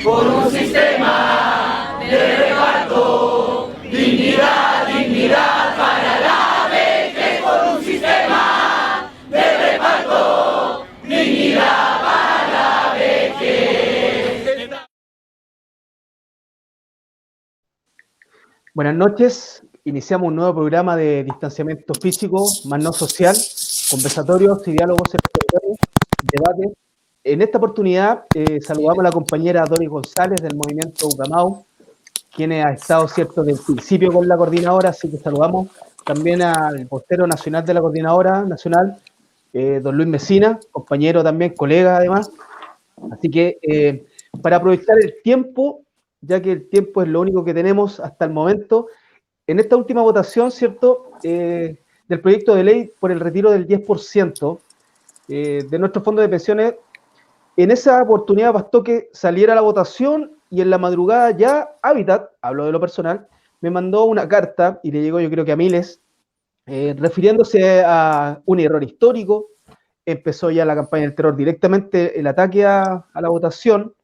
por un sistema de reparto, dignidad, dignidad para la vejez, por un sistema de reparto, dignidad para la vejez. Buenas noches, iniciamos un nuevo programa de distanciamiento físico, más no social, conversatorios y diálogos exteriores, debate. En esta oportunidad saludamos a la compañera Doris González del movimiento Ucamau, quien ha estado, cierto, desde el principio con la coordinadora, así que saludamos también al vocero nacional de la coordinadora nacional, don Luis Mesina, compañero también, colega además. Así que para aprovechar el tiempo, ya que el tiempo es lo único que tenemos hasta el momento, en esta última votación, ¿cierto?, del proyecto de ley por el retiro del 10% de nuestro fondo de pensiones, en esa oportunidad bastó que saliera la votación y en la madrugada ya Hábitat, hablo de lo personal, me mandó una carta, y le llegó yo creo que a miles, refiriéndose a un error histórico. Empezó ya la campaña del terror, directamente el ataque a la votación.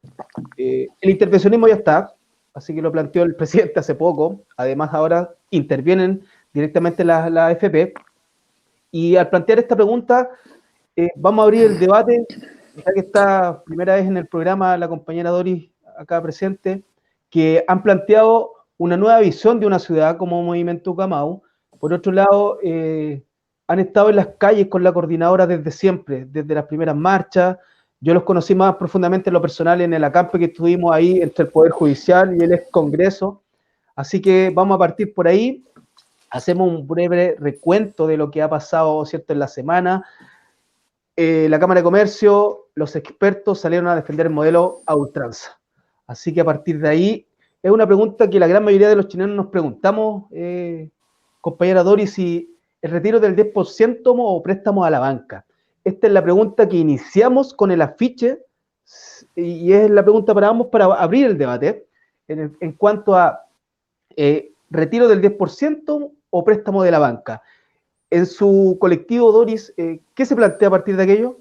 El intervencionismo ya está, así que lo planteó el presidente hace poco. Además, ahora intervienen directamente la AFP. Y al plantear esta pregunta, vamos a abrir el debate, ya que está primera vez en el programa la compañera Doris, acá presente, que han planteado una nueva visión de una ciudad como Movimiento Ucamau. Por otro lado, han estado en las calles con la coordinadora desde siempre, desde las primeras marchas. Yo los conocí más profundamente en lo personal en el acampe que estuvimos ahí entre el Poder Judicial y el ex Congreso. Así que vamos a partir por ahí. Hacemos un breve recuento de lo que ha pasado, ¿cierto?, en la semana. La Cámara de Comercio, los expertos salieron a defender el modelo a ultranza. Así que a partir de ahí, es una pregunta que la gran mayoría de los chilenos nos preguntamos, compañera Doris, si el retiro del 10% o préstamos a la banca. Esta es la pregunta que iniciamos con el afiche y es la pregunta para ambos para abrir el debate en cuanto a retiro del 10% o préstamo de la banca. En su colectivo, Doris, ¿qué se plantea a partir de aquello?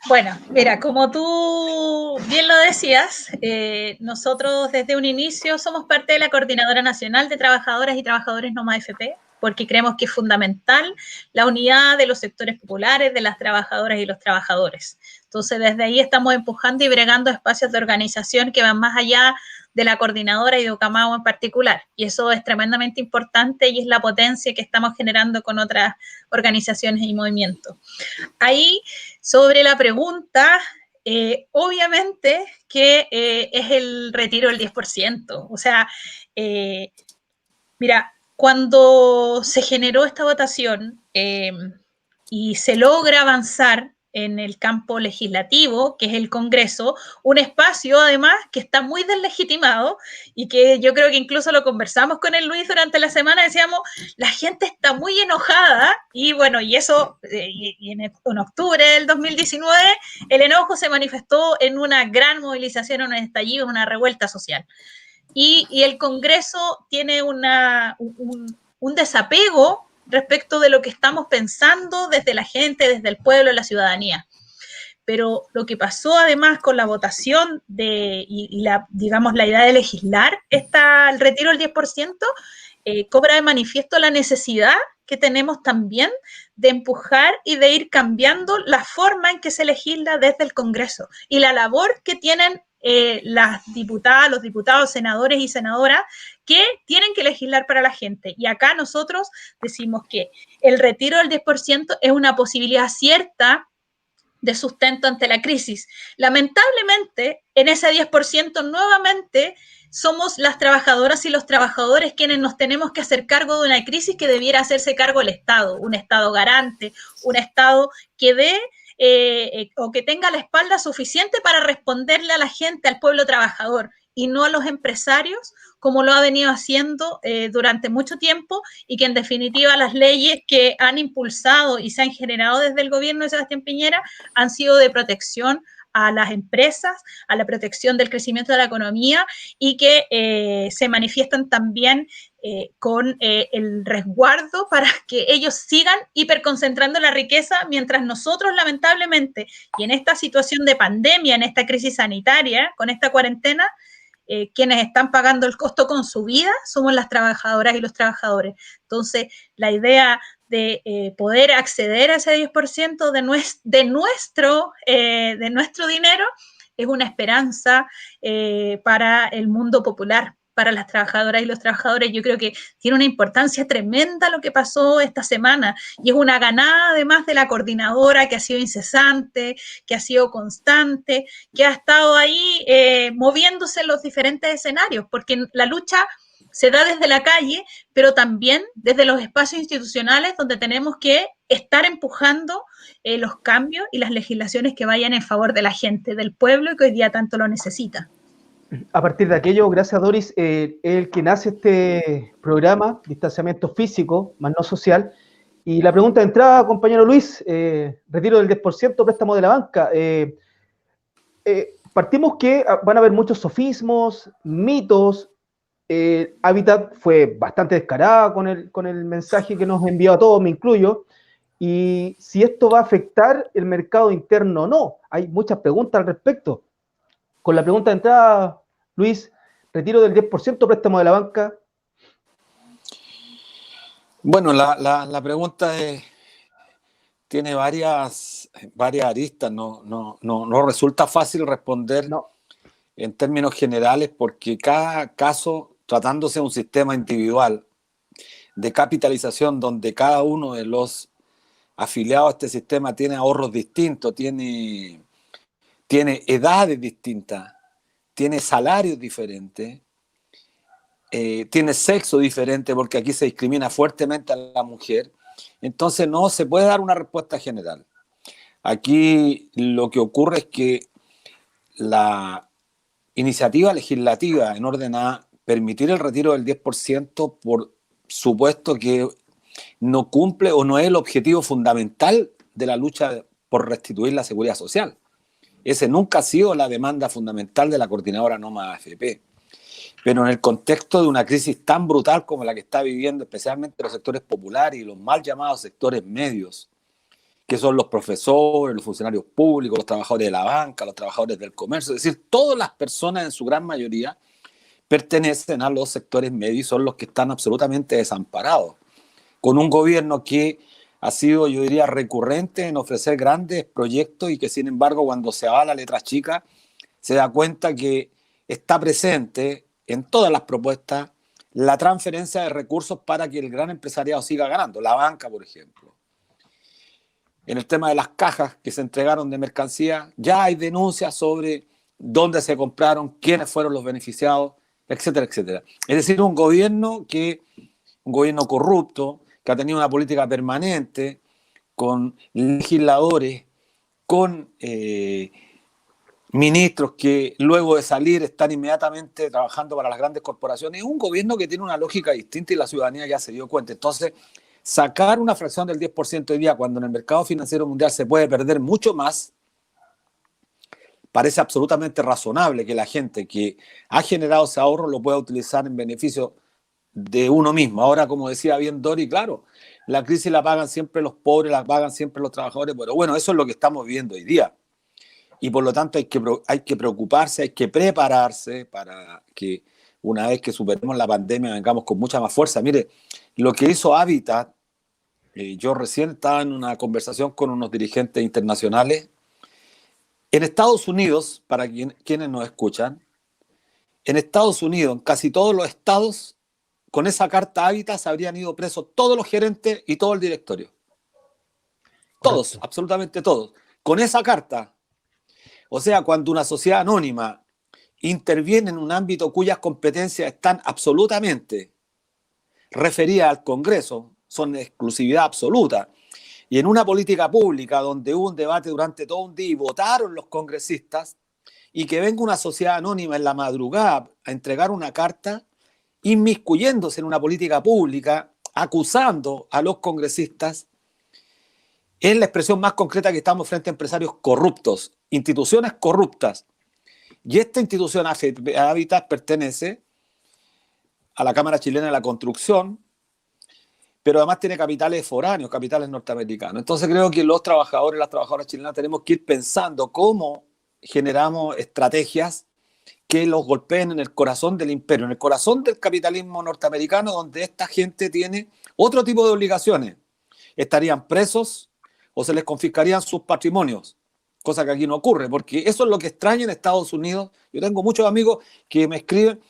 Bueno, mira, como tú bien lo decías, nosotros desde un inicio somos parte de la Coordinadora Nacional de Trabajadoras y Trabajadores NOMA AFP, porque creemos que es fundamental la unidad de los sectores populares, de las trabajadoras y los trabajadores. Entonces, desde ahí estamos empujando y bregando espacios de organización que van más allá de la coordinadora y de Ucamau en particular. Y eso es tremendamente importante y es la potencia que estamos generando con otras organizaciones y movimientos. Ahí, sobre la pregunta, obviamente que es el retiro del 10%. O sea, mira, cuando se generó esta votación y se logra avanzar en el campo legislativo, que es el Congreso, un espacio además que está muy deslegitimado y que yo creo que incluso lo conversamos con el Luis durante la semana, decíamos, la gente está muy enojada y bueno, y eso, en octubre del 2019, el enojo se manifestó en una gran movilización, en un estallido, en una revuelta social. Y el Congreso tiene un desapego respecto de lo que estamos pensando desde la gente, desde el pueblo, la ciudadanía. Pero lo que pasó además con la votación digamos, la idea de legislar el retiro del 10%, cobra de manifiesto la necesidad que tenemos también de empujar y de ir cambiando la forma en que se legisla desde el Congreso y la labor que tienen las diputadas, los diputados, senadores y senadoras que tienen que legislar para la gente. Y acá nosotros decimos que el retiro del 10% es una posibilidad cierta de sustento ante la crisis. Lamentablemente, en ese 10% nuevamente somos las trabajadoras y los trabajadores quienes nos tenemos que hacer cargo de una crisis que debiera hacerse cargo el Estado, un Estado garante, un Estado que dé o que tenga la espalda suficiente para responderle a la gente, al pueblo trabajador, y no a los empresarios, como lo ha venido haciendo durante mucho tiempo, y que en definitiva las leyes que han impulsado y se han generado desde el gobierno de Sebastián Piñera han sido de protección a las empresas, a la protección del crecimiento de la economía y que se manifiestan también con el resguardo para que ellos sigan hiperconcentrando la riqueza mientras nosotros lamentablemente y en esta situación de pandemia, en esta crisis sanitaria, con esta cuarentena, quienes están pagando el costo con su vida somos las trabajadoras y los trabajadores. Entonces, la idea de poder acceder a ese 10% de nuestro dinero es una esperanza para el mundo popular, para las trabajadoras y los trabajadores. Yo creo que tiene una importancia tremenda lo que pasó esta semana y es una ganada además de la coordinadora que ha sido incesante, que ha sido constante, que ha estado ahí moviéndose en los diferentes escenarios, porque la lucha se da desde la calle, pero también desde los espacios institucionales donde tenemos que estar empujando los cambios y las legislaciones que vayan en favor de la gente, del pueblo y que hoy día tanto lo necesita. A partir de aquello, gracias Doris, el que nace este programa, distanciamiento físico, más no social, y la pregunta de entrada, compañero Luis, retiro del 10%, préstamo de la banca. Partimos que van a haber muchos sofismos, mitos. Habitat fue bastante descarada con el mensaje que nos envió a todos, me incluyo, y si esto va a afectar el mercado interno o no. Hay muchas preguntas al respecto. Con la pregunta de entrada, Luis, retiro del 10%, préstamo de la banca. Bueno, la pregunta tiene varias aristas, no resulta fácil responder en términos generales porque cada caso, tratándose de un sistema individual de capitalización donde cada uno de los afiliados a este sistema tiene ahorros distintos, tiene edades distintas, tiene salarios diferentes, tiene sexo diferente, porque aquí se discrimina fuertemente a la mujer. Entonces no se puede dar una respuesta general. Aquí lo que ocurre es que la iniciativa legislativa en orden a permitir el retiro del 10%, por supuesto que no cumple o no es el objetivo fundamental de la lucha por restituir la seguridad social. Ese nunca ha sido la demanda fundamental de la coordinadora Noma AFP. Pero en el contexto de una crisis tan brutal como la que está viviendo especialmente los sectores populares y los mal llamados sectores medios, que son los profesores, los funcionarios públicos, los trabajadores de la banca, los trabajadores del comercio, es decir, todas las personas en su gran mayoría pertenecen a los sectores medios y son los que están absolutamente desamparados, con un gobierno que ha sido, yo diría, recurrente en ofrecer grandes proyectos y que, sin embargo, cuando se va a la letra chica, se da cuenta que está presente en todas las propuestas la transferencia de recursos para que el gran empresariado siga ganando. La banca, por ejemplo. En el tema de las cajas que se entregaron de mercancía, ya hay denuncias sobre dónde se compraron, quiénes fueron los beneficiados, etcétera, etcétera. Es decir, un gobierno corrupto, que ha tenido una política permanente, con legisladores, con ministros que luego de salir están inmediatamente trabajando para las grandes corporaciones. Es un gobierno que tiene una lógica distinta y la ciudadanía ya se dio cuenta. Entonces, sacar una fracción del 10% hoy día cuando en el mercado financiero mundial se puede perder mucho más, parece absolutamente razonable que la gente que ha generado ese ahorro lo pueda utilizar en beneficio de uno mismo. Ahora, como decía bien Dori, claro, la crisis la pagan siempre los pobres, la pagan siempre los trabajadores, pero bueno, eso es lo que estamos viviendo hoy día. Y por lo tanto hay que preocuparse, hay que prepararse para que una vez que superemos la pandemia vengamos con mucha más fuerza. Mire, lo que hizo Habitat, yo recién estaba en una conversación con unos dirigentes internacionales. En Estados Unidos, para quienes nos escuchan, en Estados Unidos, en casi todos los estados, con esa carta Habitat se habrían ido presos todos los gerentes y todo el directorio. Todos, correcto, absolutamente todos. Con esa carta. O sea, cuando una sociedad anónima interviene en un ámbito cuyas competencias están absolutamente referidas al Congreso, son de exclusividad absoluta, y en una política pública donde hubo un debate durante todo un día y votaron los congresistas, y que venga una sociedad anónima en la madrugada a entregar una carta, inmiscuyéndose en una política pública, acusando a los congresistas, es la expresión más concreta que estamos frente a empresarios corruptos, instituciones corruptas. Y esta institución Habitat pertenece a la Cámara Chilena de la Construcción, pero además tiene capitales foráneos, capitales norteamericanos. Entonces creo que los trabajadores y las trabajadoras chilenas tenemos que ir pensando cómo generamos estrategias que los golpeen en el corazón del imperio, en el corazón del capitalismo norteamericano, donde esta gente tiene otro tipo de obligaciones. Estarían presos o se les confiscarían sus patrimonios, cosa que aquí no ocurre, porque eso es lo que extraña en Estados Unidos. Yo tengo muchos amigos que me escriben,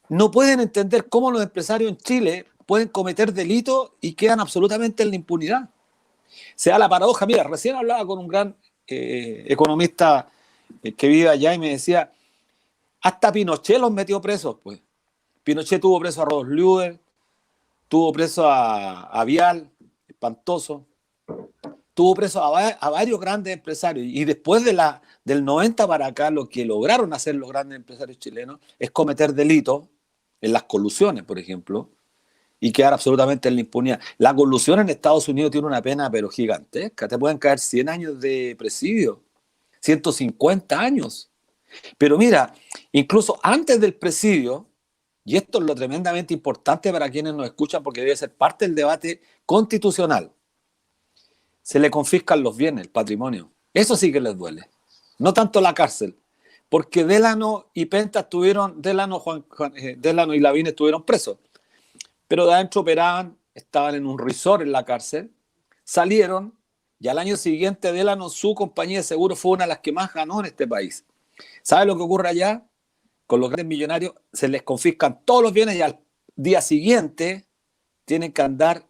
no pueden entender cómo los empresarios en Chile pueden cometer delitos y quedan absolutamente en la impunidad. Se da la paradoja. Mira, recién hablaba con un gran economista que vive allá y me decía, hasta Pinochet los metió presos, pues. Pinochet tuvo preso a Rodos Luder, tuvo preso a Vial, espantoso, tuvo preso a varios grandes empresarios, y después del 90 para acá lo que lograron hacer los grandes empresarios chilenos es cometer delitos en las colusiones, por ejemplo, y quedar absolutamente en la impunidad. La colusión en Estados Unidos tiene una pena pero gigantesca, te pueden caer 100 años de presidio, 150 años. Pero mira, incluso antes del presidio, y esto es lo tremendamente importante para quienes nos escuchan porque debe ser parte del debate constitucional, se le confiscan los bienes, el patrimonio. Eso sí que les duele. No tanto la cárcel, porque Delano y Penta estuvieron, Delano y Lavín estuvieron presos, pero de adentro operaban, estaban en un resort en la cárcel, salieron, y al año siguiente Delano, su compañía de seguros, fue una de las que más ganó en este país. ¿Sabe lo que ocurre allá? Con los grandes millonarios se les confiscan todos los bienes y al día siguiente tienen que andar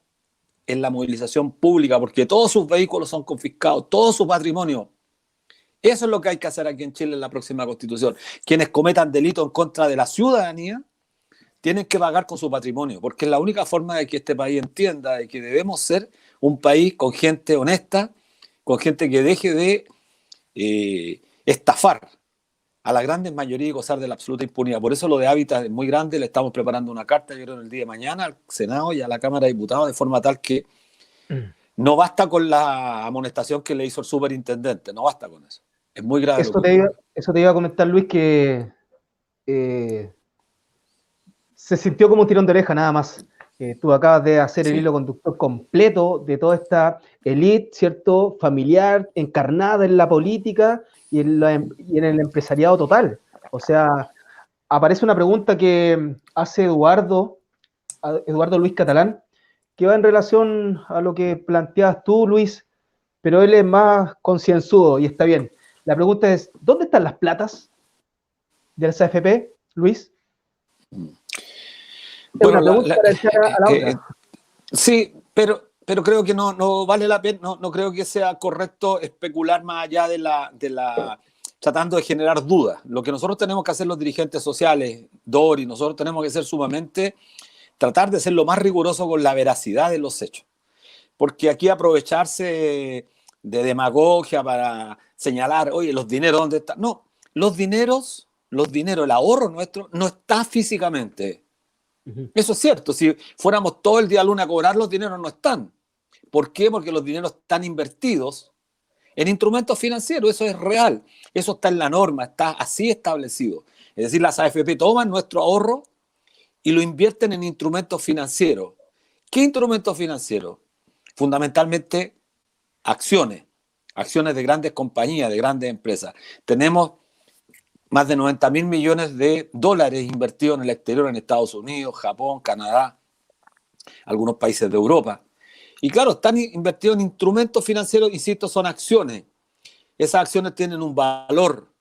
en la movilización pública porque todos sus vehículos son confiscados, todo su patrimonio. Eso es lo que hay que hacer aquí en Chile en la próxima Constitución. Quienes cometan delitos en contra de la ciudadanía tienen que pagar con su patrimonio, porque es la única forma de que este país entienda de que debemos ser un país con gente honesta, con gente que deje de estafar a la gran mayoría y gozar de la absoluta impunidad. Por eso lo de Habitat es muy grande, le estamos preparando una carta, yo creo, en el día de mañana al Senado y a la Cámara de Diputados, de forma tal que no basta con la amonestación que le hizo el superintendente, no basta con eso. Es muy grave. Eso te iba a comentar, Luis, que se sintió como un tirón de oreja, nada más. Tú acabas de hacer el hilo conductor completo de toda esta élite, ¿cierto?, familiar, encarnada en la política y en el empresariado total. O sea, aparece una pregunta que hace Eduardo Luis Catalán, que va en relación a lo que planteabas tú, Luis, pero él es más concienzudo y está bien. La pregunta es, ¿dónde están las platas de las AFP, Luis? Bueno, sí, pero creo que no vale la pena, no creo que sea correcto especular más allá de la tratando de generar dudas. Lo que nosotros tenemos que hacer los dirigentes sociales, Dori, nosotros tenemos que ser sumamente, tratar de ser lo más riguroso con la veracidad de los hechos. Porque aquí aprovecharse de demagogia para señalar, oye, los dineros, ¿dónde están? No, los dineros, el ahorro nuestro no está físicamente. Eso es cierto, si fuéramos todo el día a luna a cobrar, los dineros no están. ¿Por qué? Porque los dineros están invertidos en instrumentos financieros, eso es real, eso está en la norma, está así establecido. Es decir, las AFP toman nuestro ahorro y lo invierten en instrumentos financieros. ¿Qué instrumentos financieros? Fundamentalmente acciones de grandes compañías, de grandes empresas. Tenemos más de 90.000 millones de dólares invertidos en el exterior, en Estados Unidos, Japón, Canadá, algunos países de Europa. Y claro, están invertidos en instrumentos financieros, insisto, son acciones. Esas acciones tienen un valor.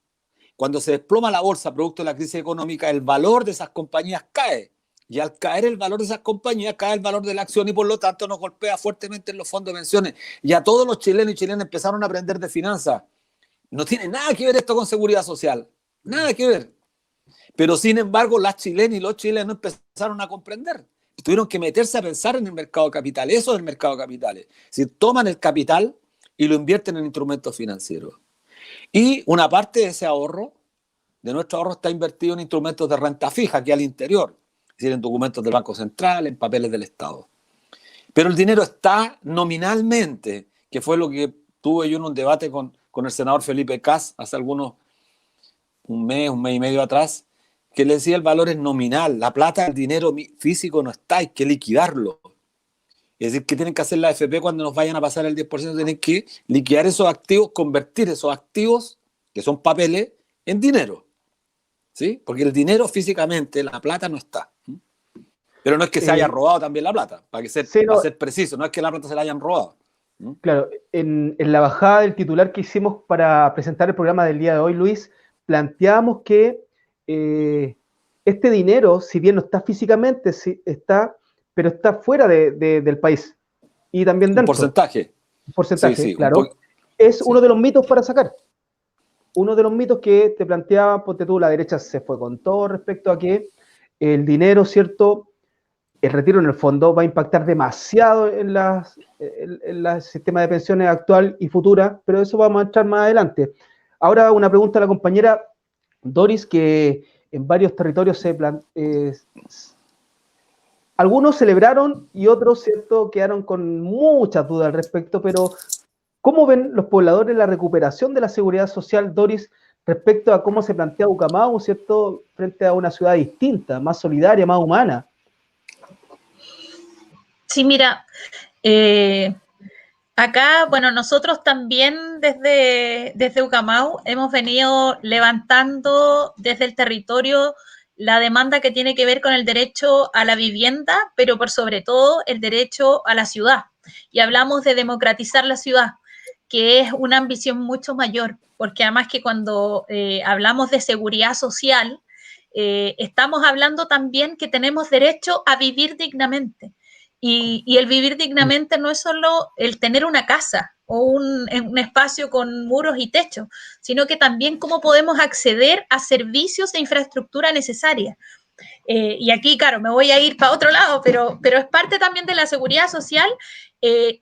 Cuando se desploma la bolsa producto de la crisis económica, el valor de esas compañías cae. Y al caer el valor de esas compañías, cae el valor de la acción y por lo tanto nos golpea fuertemente en los fondos de pensiones. Y a todos los chilenos y chilenas empezaron a aprender de finanzas. No tiene nada que ver esto con seguridad social. Nada que ver. Pero sin embargo, las chilenas y los chilenos empezaron a comprender. Tuvieron que meterse a pensar en el mercado de capitales. Eso es el mercado de capitales. Si toman el capital y lo invierten en instrumentos financieros. Y una parte de ese ahorro, de nuestro ahorro, está invertido en instrumentos de renta fija, aquí al interior. Es decir, en documentos del Banco Central, en papeles del Estado. Pero el dinero está nominalmente. que fue lo que tuve yo en un debate con el senador Felipe Cas hace un mes y medio atrás, que le decía el valor es nominal, la plata, el dinero físico no está, hay que liquidarlo. Es decir, ¿qué tienen que hacer la AFP cuando nos vayan a pasar el 10%? Tienen que liquidar esos activos, convertir esos activos, que son papeles, en dinero. ¿Sí? Porque el dinero físicamente, la plata no está. Pero no es que se haya robado también la plata, para ser preciso, no es que la plata se la hayan robado. Claro, en la bajada del titular que hicimos para presentar el programa del día de hoy, Luis, planteamos que este dinero, si bien no está físicamente, sí está, pero está fuera del país y también dentro. Un porcentaje. Un porcentaje, sí, claro. Es uno de los mitos para sacar. Uno de los mitos que te planteaba, ponte tú, la derecha se fue con todo respecto a que el dinero, ¿cierto? El retiro en el fondo va a impactar demasiado en el sistema de pensiones actual y futura, pero eso vamos a entrar más adelante. Ahora una pregunta a la compañera Doris, que en varios territorios algunos celebraron y otros, ¿cierto?, quedaron con muchas dudas al respecto, pero ¿cómo ven los pobladores la recuperación de la seguridad social, Doris, respecto a cómo se plantea Ucamau, ¿cierto?, frente a una ciudad distinta, más solidaria, más humana? Sí, mira, acá, bueno, nosotros también desde Ucamau hemos venido levantando desde el territorio la demanda que tiene que ver con el derecho a la vivienda, pero por sobre todo el derecho a la ciudad. Y hablamos de democratizar la ciudad, que es una ambición mucho mayor, porque además que cuando hablamos de seguridad social, estamos hablando también que tenemos derecho a vivir dignamente. Y el vivir dignamente no es solo el tener una casa o un espacio con muros y techos, sino que también cómo podemos acceder a servicios e infraestructura necesaria. Y aquí, claro, me voy a ir para otro lado, pero es parte también de la seguridad social.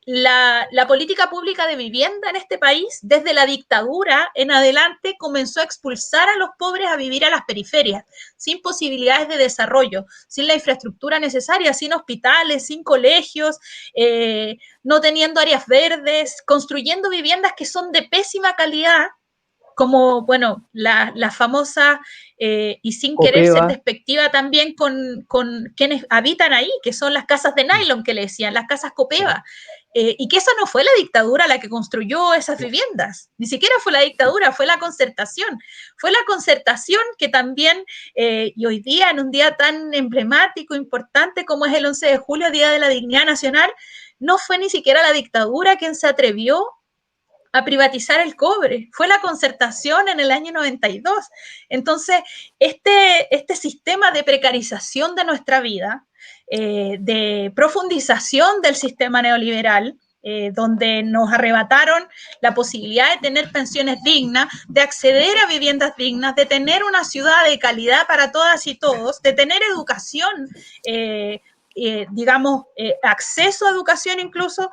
La política pública de vivienda en este país, desde la dictadura en adelante, comenzó a expulsar a los pobres a vivir a las periferias, sin posibilidades de desarrollo, sin la infraestructura necesaria, sin hospitales, sin colegios, no teniendo áreas verdes, construyendo viviendas que son de pésima calidad, como, bueno, la famosa, y sin querer ser despectiva también con quienes habitan ahí, que son las casas de nylon, que le decían, las casas Copeva, y que esa no fue la dictadura la que construyó esas viviendas, ni siquiera fue la dictadura, fue la concertación que también, y hoy día, en un día tan emblemático, importante como es el 11 de julio, Día de la Dignidad Nacional, no fue ni siquiera la dictadura quien se atrevió a privatizar el cobre, fue la concertación en el año 92. Entonces, este sistema de precarización de nuestra vida, de profundización del sistema neoliberal, donde nos arrebataron la posibilidad de tener pensiones dignas, de acceder a viviendas dignas, de tener una ciudad de calidad para todas y todos, de tener educación, digamos, acceso a educación incluso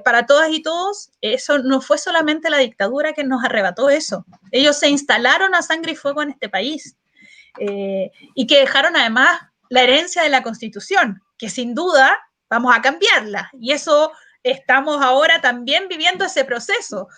para todas y todos. Eso no fue solamente la dictadura que nos arrebató eso. Ellos se instalaron a sangre y fuego en este país, y que dejaron además la herencia de la Constitución, que sin duda vamos a cambiarla, y eso estamos ahora también viviendo ese proceso.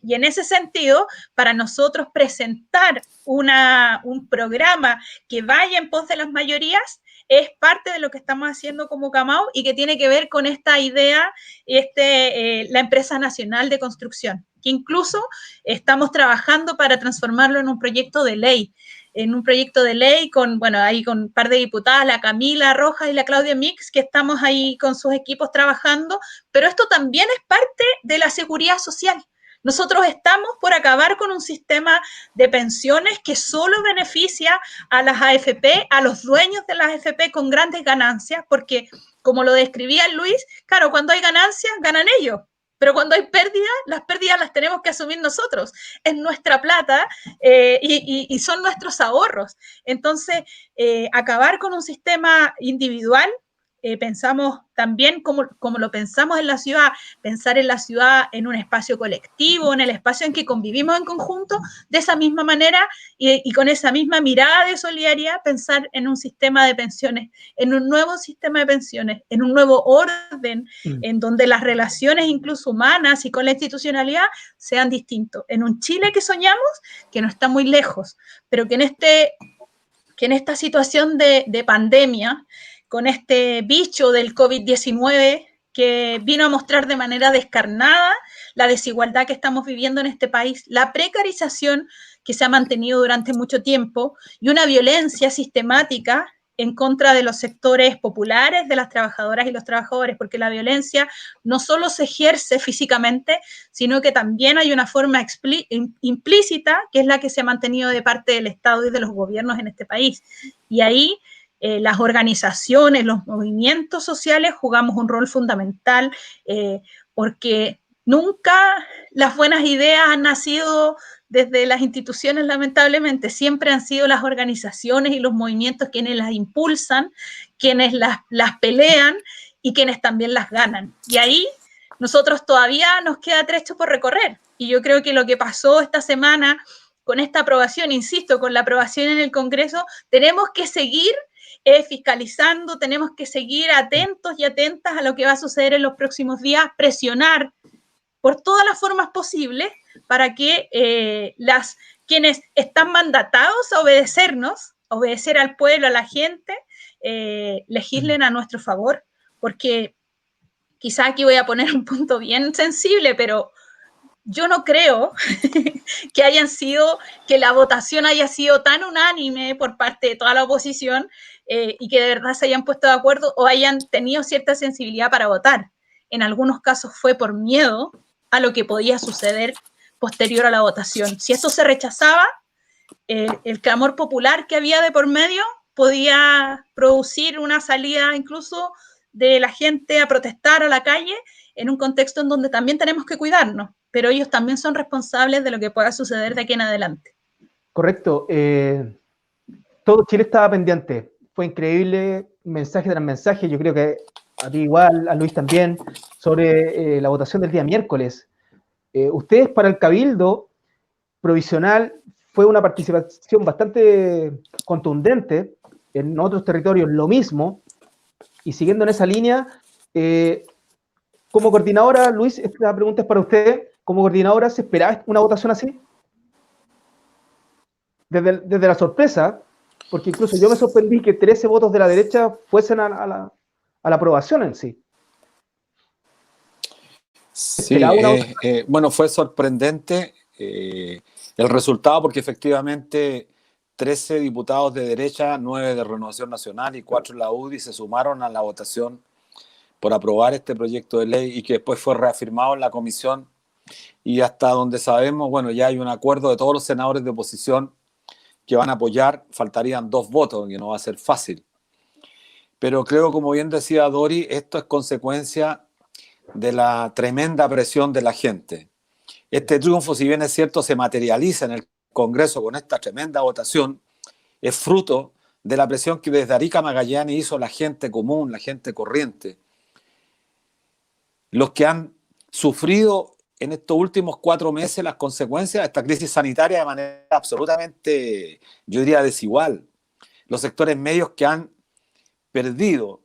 Y en ese sentido, para nosotros presentar un programa que vaya en pos de las mayorías es parte de lo que estamos haciendo como Ucamau, y que tiene que ver con esta idea, la Empresa Nacional de Construcción, que incluso estamos trabajando para transformarlo en un proyecto de ley, con, bueno, ahí con un par de diputadas, la Camila Rojas y la Claudia Mix, que estamos ahí con sus equipos trabajando, pero esto también es parte de la seguridad social. Nosotros estamos por acabar con un sistema de pensiones que solo beneficia a las AFP, a los dueños de las AFP con grandes ganancias, porque, como lo describía Luis, claro, cuando hay ganancias, ganan ellos, pero cuando hay pérdidas, las pérdidas las tenemos que asumir nosotros. Es nuestra plata, y son nuestros ahorros. Entonces, acabar con un sistema individual pensamos también como lo pensamos en la ciudad, pensar en la ciudad en un espacio colectivo, en el espacio en que convivimos en conjunto, de esa misma manera y con esa misma mirada de solidaridad, pensar en un sistema de pensiones, en un nuevo sistema de pensiones, en un nuevo orden, en donde las relaciones incluso humanas y con la institucionalidad sean distintos. En un Chile que soñamos, que no está muy lejos, pero que en esta situación de pandemia, con este bicho del COVID-19 que vino a mostrar de manera descarnada la desigualdad que estamos viviendo en este país, la precarización que se ha mantenido durante mucho tiempo y una violencia sistemática en contra de los sectores populares, de las trabajadoras y los trabajadores, porque la violencia no solo se ejerce físicamente, sino que también hay una forma implícita, que es la que se ha mantenido de parte del Estado y de los gobiernos en este país. Y ahí las organizaciones, los movimientos sociales jugamos un rol fundamental, porque nunca las buenas ideas han nacido desde las instituciones, lamentablemente, siempre han sido las organizaciones y los movimientos quienes las impulsan, quienes las pelean y quienes también las ganan. Y ahí nosotros todavía nos queda trecho por recorrer. Y yo creo que lo que pasó esta semana con esta aprobación, insisto, con la aprobación en el Congreso, tenemos que seguir fiscalizando, tenemos que seguir atentos y atentas a lo que va a suceder en los próximos días, presionar por todas las formas posibles para que quienes están mandatados a obedecernos, a obedecer al pueblo, a la gente, legislen a nuestro favor, porque quizá aquí voy a poner un punto bien sensible, pero yo no creo que la votación haya sido tan unánime por parte de toda la oposición y que de verdad se hayan puesto de acuerdo o hayan tenido cierta sensibilidad para votar. En algunos casos fue por miedo a lo que podía suceder posterior a la votación. Si esto se rechazaba, el clamor popular que había de por medio podía producir una salida incluso de la gente a protestar a la calle en un contexto en donde también tenemos que cuidarnos, pero ellos también son responsables de lo que pueda suceder de aquí en adelante. Correcto. Todo Chile estaba pendiente. Fue increíble, mensaje tras mensaje. Yo creo que a ti igual, a Luis también, sobre la votación del día miércoles. Ustedes para el Cabildo provisional fue una participación bastante contundente. En otros territorios lo mismo. Y siguiendo en esa línea, como coordinadora, Luis, esta pregunta es para usted. Como coordinadora, ¿se esperaba una votación así? Desde la sorpresa, porque incluso yo me sorprendí que 13 votos de la derecha fuesen a la aprobación en sí. Sí, bueno, fue sorprendente el resultado porque efectivamente 13 diputados de derecha, 9 de Renovación Nacional y 4 de la UDI se sumaron a la votación por aprobar este proyecto de ley y que después fue reafirmado en la comisión y hasta donde sabemos, bueno, ya hay un acuerdo de todos los senadores de oposición que van a apoyar, faltarían 2 votos, que no va a ser fácil. Pero creo, como bien decía Dori, esto es consecuencia de la tremenda presión de la gente. Este triunfo, si bien es cierto, se materializa en el Congreso con esta tremenda votación, es fruto de la presión que desde Arica a Magallanes hizo la gente común, la gente corriente. Los que han sufrido en estos últimos 4 meses las consecuencias de esta crisis sanitaria de manera absolutamente, yo diría, desigual. Los sectores medios que han perdido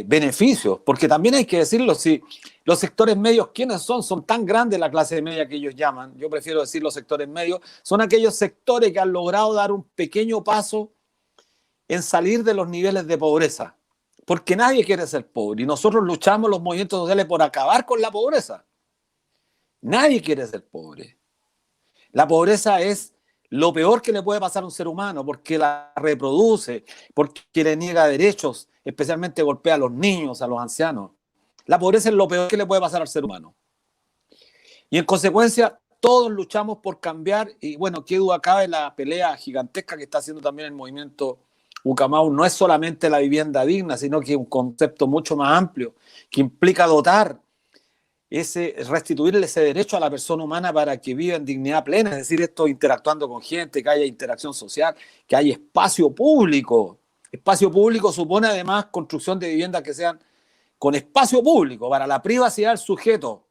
beneficios, porque también hay que decirlo, si los sectores medios, ¿quiénes son? Son tan grandes la clase media que ellos llaman, yo prefiero decir los sectores medios, son aquellos sectores que han logrado dar un pequeño paso en salir de los niveles de pobreza, porque nadie quiere ser pobre y nosotros luchamos los movimientos sociales por acabar con la pobreza. Nadie quiere ser pobre. La pobreza es lo peor que le puede pasar a un ser humano porque la reproduce, porque le niega derechos, especialmente golpea a los niños, a los ancianos. La pobreza es lo peor que le puede pasar al ser humano. Y en consecuencia, todos luchamos por cambiar y bueno, qué duda cabe la pelea gigantesca que está haciendo también el movimiento Ucamau. No es solamente la vivienda digna, sino que es un concepto mucho más amplio que implica dotar restituirle ese derecho a la persona humana para que viva en dignidad plena, es decir, esto interactuando con gente, que haya interacción social, que haya espacio público, Espacio público supone además construcción de viviendas que sean con espacio público para la privacidad del sujeto.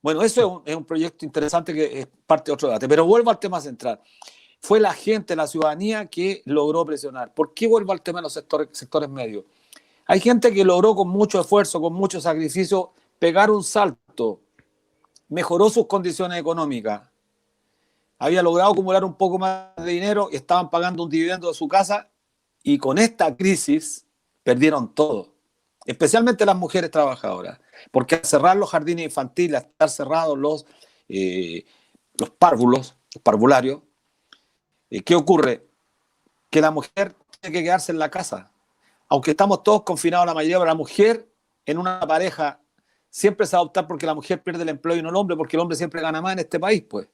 Bueno, eso es un proyecto interesante que es parte de otro debate. Pero vuelvo al tema central. Fue la gente, la ciudadanía que logró presionar. ¿Por qué vuelvo al tema de los sectores medios? Hay gente que logró con mucho esfuerzo, con mucho sacrificio, pegar un salto. Mejoró sus condiciones económicas. Había logrado acumular un poco más de dinero y estaban pagando un dividendo de su casa, y con esta crisis perdieron todo, especialmente las mujeres trabajadoras, porque al cerrar los jardines infantiles, al estar cerrados los párvulos, los parvularios, ¿qué ocurre? Que la mujer tiene que quedarse en la casa. Aunque estamos todos confinados la mayoría, pero la mujer en una pareja siempre se va a optar porque la mujer pierde el empleo y no el hombre, porque el hombre siempre gana más en este país, pues.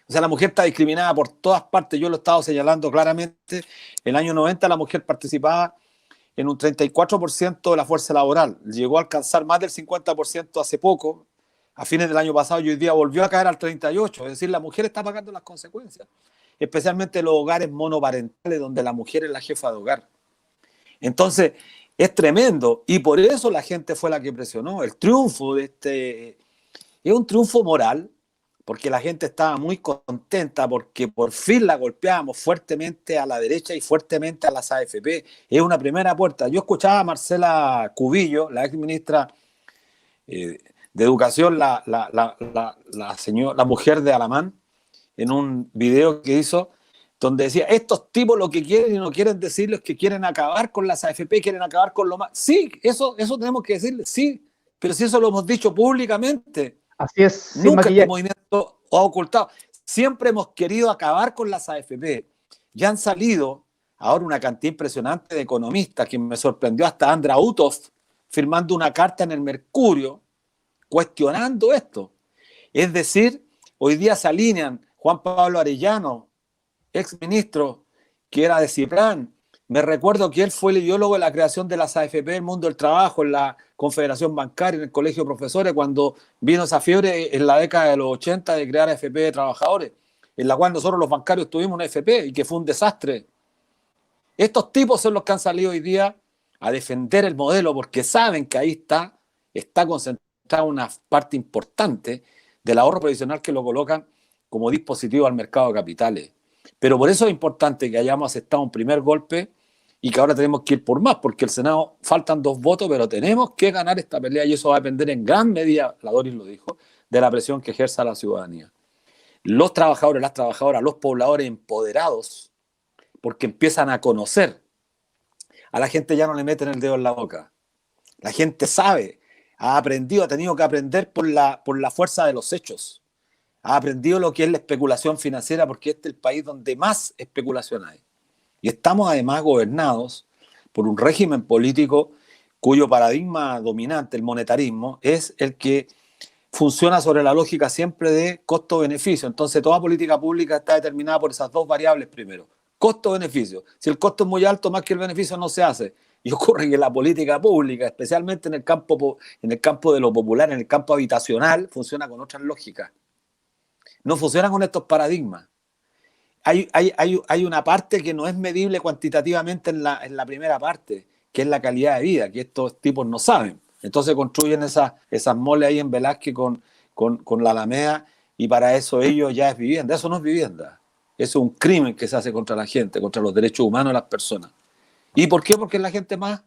O sea, la mujer está discriminada por todas partes. Yo lo he estado señalando claramente. En el año 90 la mujer participaba en un 34% de la fuerza laboral. Llegó a alcanzar más del 50% hace poco, a fines del año pasado, y hoy día volvió a caer al 38%. Es decir, la mujer está pagando las consecuencias, especialmente en los hogares monoparentales, donde la mujer es la jefa de hogar. Entonces, es tremendo, y por eso la gente fue la que presionó. El triunfo de este es un triunfo moral, porque la gente estaba muy contenta porque por fin la golpeábamos fuertemente a la derecha y fuertemente a las AFP. Es una primera puerta. Yo escuchaba a Marcela Cubillo, la ex ministra de Educación, la mujer de Alamán, en un video que hizo, donde decía, estos tipos lo que quieren y no quieren decirles que quieren acabar con las AFP, quieren acabar con lo más. Sí, eso tenemos que decirles, sí, pero si eso lo hemos dicho públicamente. Así es. Nunca este movimiento ha ocultado. Siempre hemos querido acabar con las AFP. Ya han salido ahora una cantidad impresionante de economistas, que me sorprendió hasta Andra Utoff firmando una carta en el Mercurio cuestionando esto. Es decir, hoy día se alinean Juan Pablo Arellano, ex ministro, que era de Cipran. Me recuerdo que él fue el ideólogo de la creación de las AFP, el mundo del trabajo, en la Confederación Bancaria, en el Colegio de Profesores, cuando vino esa fiebre en la década de los 80 de crear AFP de trabajadores, en la cual nosotros los bancarios tuvimos una AFP y que fue un desastre. Estos tipos son los que han salido hoy día a defender el modelo porque saben que ahí está concentrada una parte importante del ahorro previsional que lo colocan como dispositivo al mercado de capitales. Pero por eso es importante que hayamos aceptado un primer golpe y que ahora tenemos que ir por más, porque el Senado faltan 2 votos, pero tenemos que ganar esta pelea, y eso va a depender en gran medida, la Doris lo dijo, de la presión que ejerza la ciudadanía. Los trabajadores, las trabajadoras, los pobladores empoderados, porque empiezan a conocer. A la gente ya no le meten el dedo en la boca. La gente sabe, ha aprendido, ha tenido que aprender por la fuerza de los hechos. Ha aprendido lo que es la especulación financiera, porque este es el país donde más especulación hay. Y estamos además gobernados por un régimen político cuyo paradigma dominante, el monetarismo, es el que funciona sobre la lógica siempre de costo-beneficio. Entonces toda política pública está determinada por esas 2 variables primero. Costo-beneficio. Si el costo es muy alto, más que el beneficio no se hace. Y ocurre que la política pública, especialmente en el campo de lo popular, en el campo habitacional, funciona con otras lógicas. No funciona con estos paradigmas. Hay una parte que no es medible cuantitativamente en la primera parte, que es la calidad de vida, que estos tipos no saben. Entonces construyen esas moles ahí en Velázquez con la Alameda, y para eso ellos ya es vivienda. Eso no es vivienda. Eso es un crimen que se hace contra la gente, contra los derechos humanos de las personas. ¿Y por qué? Porque es la gente más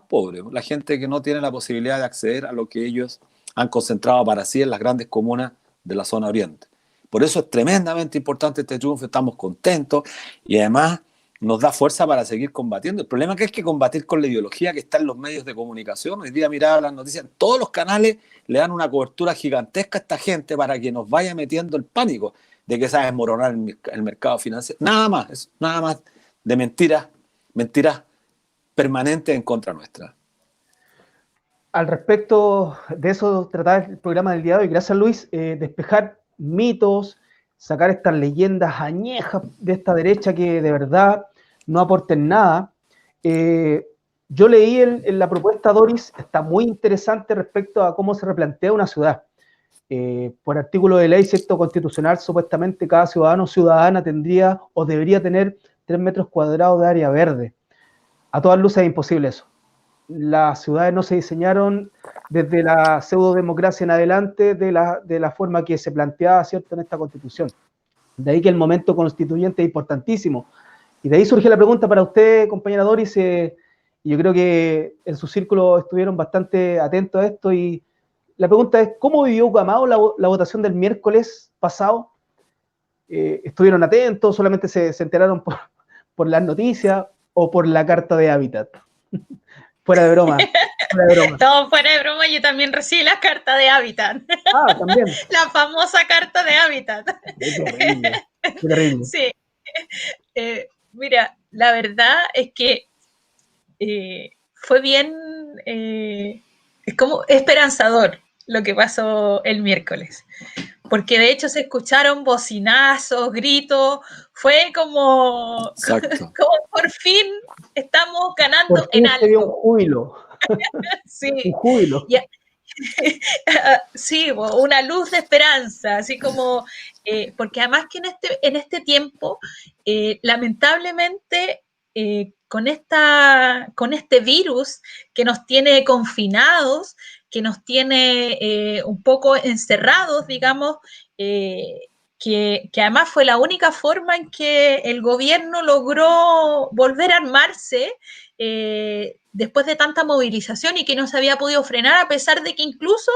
pobre, la gente que no tiene la posibilidad de acceder a lo que ellos han concentrado para sí en las grandes comunas de la zona oriente. Por eso es tremendamente importante este triunfo, estamos contentos y además nos da fuerza para seguir combatiendo. El problema es que hay que combatir con la ideología que está en los medios de comunicación. Hoy día miraba las noticias, todos los canales le dan una cobertura gigantesca a esta gente para que nos vaya metiendo el pánico de que se va a desmoronar el mercado financiero. Nada más de mentiras permanentes en contra nuestra. Al respecto de eso trataba el programa del día de hoy. Gracias, Luis. Despejar mitos, sacar estas leyendas añejas de esta derecha que de verdad no aporten nada. Yo leí en la propuesta, Doris, está muy interesante respecto a cómo se replantea una ciudad. Por artículo de ley, cierto, constitucional, supuestamente cada ciudadano o ciudadana tendría o debería tener 3 metros cuadrados de área verde. A todas luces es imposible eso. Las ciudades no se diseñaron desde la pseudodemocracia en adelante de la forma que se planteaba, ¿cierto?, en esta Constitución. De ahí que el momento constituyente es importantísimo. Y de ahí surge la pregunta para usted, compañera Doris, y yo creo que en su círculo estuvieron bastante atentos a esto, y la pregunta es, ¿cómo vivió Ucamao la votación del miércoles pasado? ¿Estuvieron atentos? ¿Solamente se enteraron por las noticias o por la carta de hábitat? Fuera de broma. Fuera de broma. Todo fuera de broma, yo también recibí la carta de hábitat. Ah, también. La famosa carta de hábitat. Qué terrible. Qué terrible. Sí. Mira, la verdad es que fue bien, es como esperanzador lo que pasó el miércoles, porque de hecho se escucharon bocinazos, gritos, fue como por fin estamos ganando por fin en algo. Se dio un júbilo. Sí. Un júbilo. Sí, una luz de esperanza, así como, porque además que en este tiempo, lamentablemente, con este virus que nos tiene confinados, que nos tiene un poco encerrados, digamos, que además fue la única forma en que el gobierno logró volver a armarse después de tanta movilización y que no se había podido frenar, a pesar de que incluso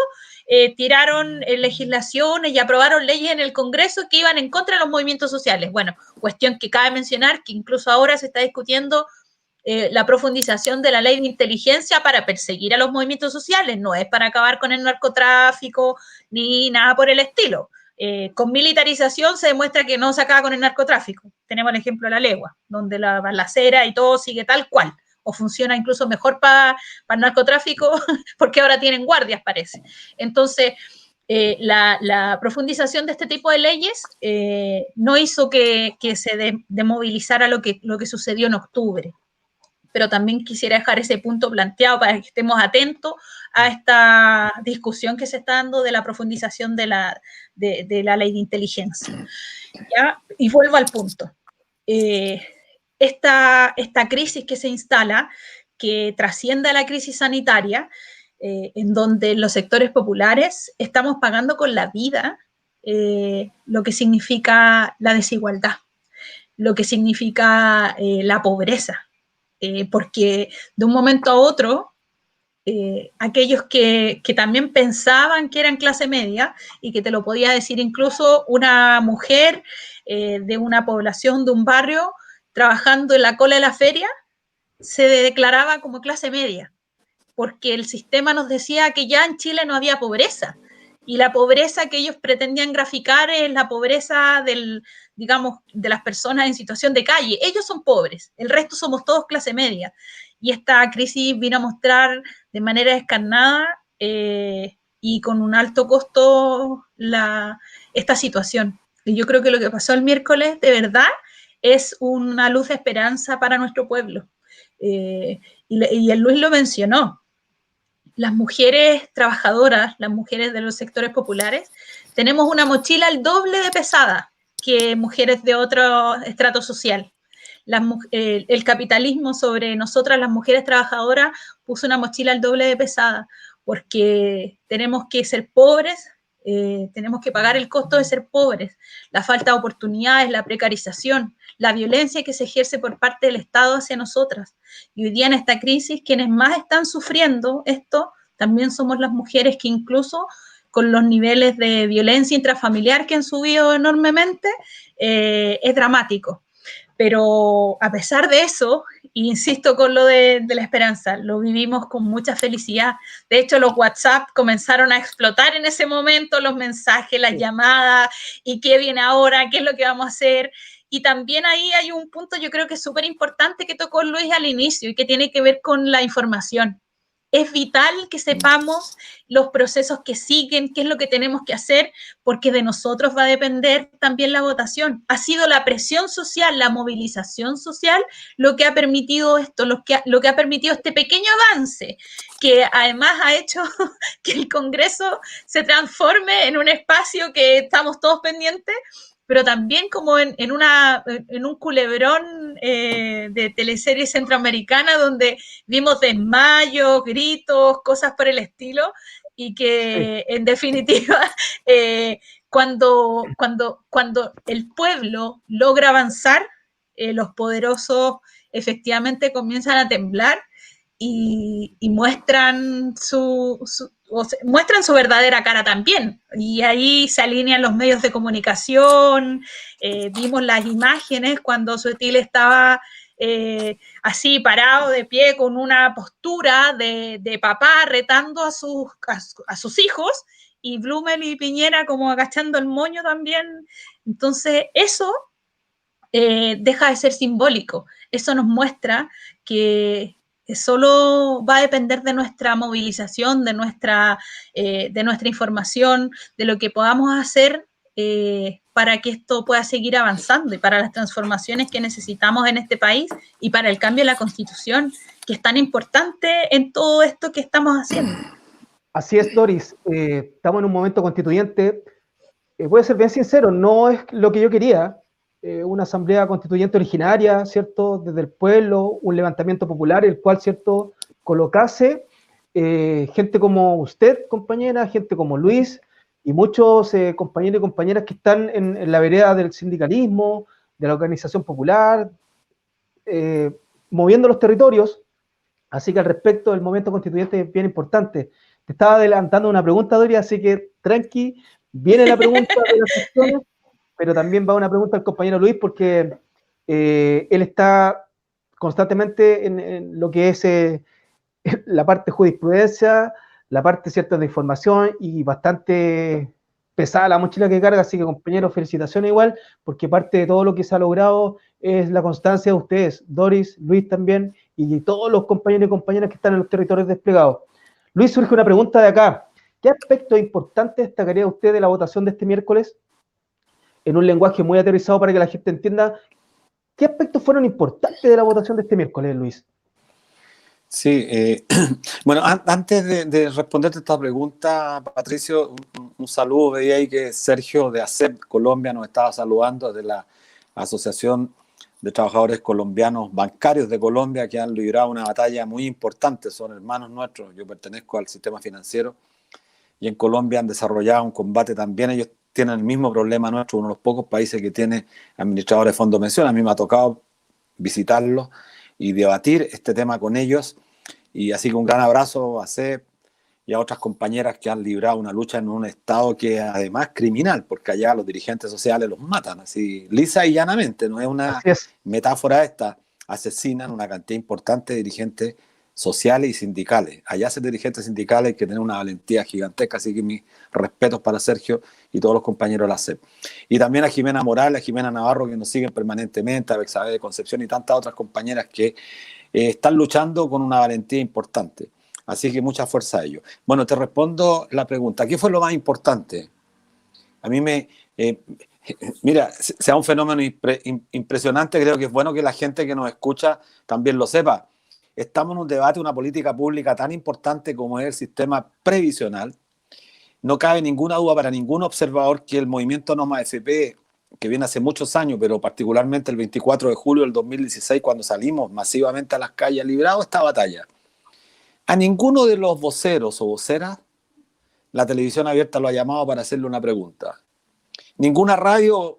tiraron legislaciones y aprobaron leyes en el Congreso que iban en contra de los movimientos sociales. Bueno, cuestión que cabe mencionar que incluso ahora se está discutiendo la profundización de la ley de inteligencia para perseguir a los movimientos sociales, no es para acabar con el narcotráfico ni nada por el estilo. Con militarización se demuestra que no se acaba con el narcotráfico. Tenemos el ejemplo de La Legua, donde la balacera y todo sigue tal cual, o funciona incluso mejor para el narcotráfico, porque ahora tienen guardias, parece. Entonces, la profundización de este tipo de leyes no hizo que se demovilizara lo que sucedió en octubre. Pero también quisiera dejar ese punto planteado para que estemos atentos a esta discusión que se está dando de la profundización de la ley de inteligencia. ¿Ya? Y vuelvo al punto. Esta crisis que se instala, que trasciende a la crisis sanitaria, en donde los sectores populares estamos pagando con la vida lo que significa la desigualdad, lo que significa la pobreza. Porque de un momento a otro, aquellos que también pensaban que eran clase media, y que te lo podía decir incluso una mujer de una población, de un barrio, trabajando en la cola de la feria, se declaraba como clase media, porque el sistema nos decía que ya en Chile no había pobreza, y la pobreza que ellos pretendían graficar es la pobreza digamos, de las personas en situación de calle. Ellos son pobres, el resto somos todos clase media. Y esta crisis vino a mostrar de manera descarnada y con un alto costo esta situación. Y yo creo que lo que pasó el miércoles, de verdad, es una luz de esperanza para nuestro pueblo. Y el Luis lo mencionó. Las mujeres trabajadoras, las mujeres de los sectores populares, tenemos una mochila el doble de pesada que mujeres de otro estrato social. El capitalismo sobre nosotras, las mujeres trabajadoras, puso una mochila el doble de pesada, porque tenemos que ser pobres, tenemos que pagar el costo de ser pobres, la falta de oportunidades, la precarización, la violencia que se ejerce por parte del Estado hacia nosotras. Y hoy día en esta crisis, quienes más están sufriendo esto también somos las mujeres, que incluso con los niveles de violencia intrafamiliar que han subido enormemente, es dramático. Pero a pesar de eso, insisto con lo de la esperanza, lo vivimos con mucha felicidad. De hecho, los WhatsApp comenzaron a explotar en ese momento, los mensajes, las llamadas, y qué viene ahora, qué es lo que vamos a hacer. Y también ahí hay un punto, yo creo que es súper importante, que tocó Luis al inicio, y que tiene que ver con la información. Es vital que sepamos los procesos que siguen, qué es lo que tenemos que hacer, porque de nosotros va a depender también la votación. Ha sido la presión social, la movilización social, lo que ha permitido esto, lo que ha permitido este pequeño avance, que además ha hecho que el Congreso se transforme en un espacio que estamos todos pendientes, pero también como en un culebrón de teleserie centroamericana donde vimos desmayos, gritos, cosas por el estilo, y que en definitiva cuando el pueblo logra avanzar, los poderosos efectivamente comienzan a temblar y muestran muestran su verdadera cara también. Y ahí se alinean los medios de comunicación, vimos las imágenes cuando Sutil estaba así parado de pie con una postura de papá retando a sus hijos, y Blumel y Piñera como agachando el moño también. Entonces eso deja de ser simbólico. Eso nos muestra que solo va a depender de nuestra movilización, de nuestra información, de lo que podamos hacer para que esto pueda seguir avanzando y para las transformaciones que necesitamos en este país y para el cambio de la Constitución, que es tan importante en todo esto que estamos haciendo. Así es, Doris. Estamos en un momento constituyente. Voy a ser bien sincero, no es lo que yo quería. Una asamblea constituyente originaria, ¿cierto? Desde el pueblo, un levantamiento popular, el cual, ¿cierto?, colocase gente como usted, compañera, gente como Luis, y muchos compañeros y compañeras que están en la vereda del sindicalismo, de la organización popular, moviendo los territorios. Así que al respecto, el momento constituyente es bien importante. Te estaba adelantando una pregunta, Doria, así que tranqui, viene la pregunta de las cuestiones, pero también va una pregunta al compañero Luis, porque él está constantemente en lo que es la parte jurisprudencia, la parte cierta de información, y bastante pesada la mochila que carga, así que compañeros, felicitaciones igual, porque parte de todo lo que se ha logrado es la constancia de ustedes, Doris, Luis también, y todos los compañeros y compañeras que están en los territorios desplegados. Luis, surge una pregunta de acá. ¿Qué aspectos importantes destacaría usted de la votación de este miércoles? En un lenguaje muy aterrizado para que la gente entienda, ¿qué aspectos fueron importantes de la votación de este miércoles, Luis? Sí, bueno, antes de responderte esta pregunta, Patricio, un saludo. Veía ahí que Sergio de ACEP Colombia nos estaba saludando, de la Asociación de Trabajadores Colombianos Bancarios de Colombia, que han librado una batalla muy importante, son hermanos nuestros. Yo pertenezco al sistema financiero y en Colombia han desarrollado un combate también. Ellos tienen el mismo problema nuestro, uno de los pocos países que tiene administradores de fondos de pensión. A mí me ha tocado visitarlos y debatir este tema con ellos, y así que un gran abrazo a CEP y a otras compañeras que han librado una lucha en un estado que es además criminal, porque allá los dirigentes sociales los matan, así lisa y llanamente, no es una metáfora esta, asesinan una cantidad importante de dirigentes sociales y sindicales. Allá ser dirigentes sindicales hay que tener una valentía gigantesca, así que mis respetos para Sergio y todos los compañeros de la CEP. Y también a Jimena Morales, a Jimena Navarro, que nos siguen permanentemente, a Bexabe de Concepción y tantas otras compañeras que están luchando con una valentía importante. Así que mucha fuerza a ellos. Bueno, te respondo la pregunta. ¿Qué fue lo más importante? A mí mira, sea un fenómeno impresionante, creo que es bueno que la gente que nos escucha también lo sepa. Estamos en un debate, una política pública tan importante como es el sistema previsional. No cabe ninguna duda para ningún observador que el movimiento Noma FP, que viene hace muchos años, pero particularmente el 24 de julio del 2016, cuando salimos masivamente a las calles, ha librado esta batalla. A ninguno de los voceros o voceras la televisión abierta lo ha llamado para hacerle una pregunta. Ninguna radio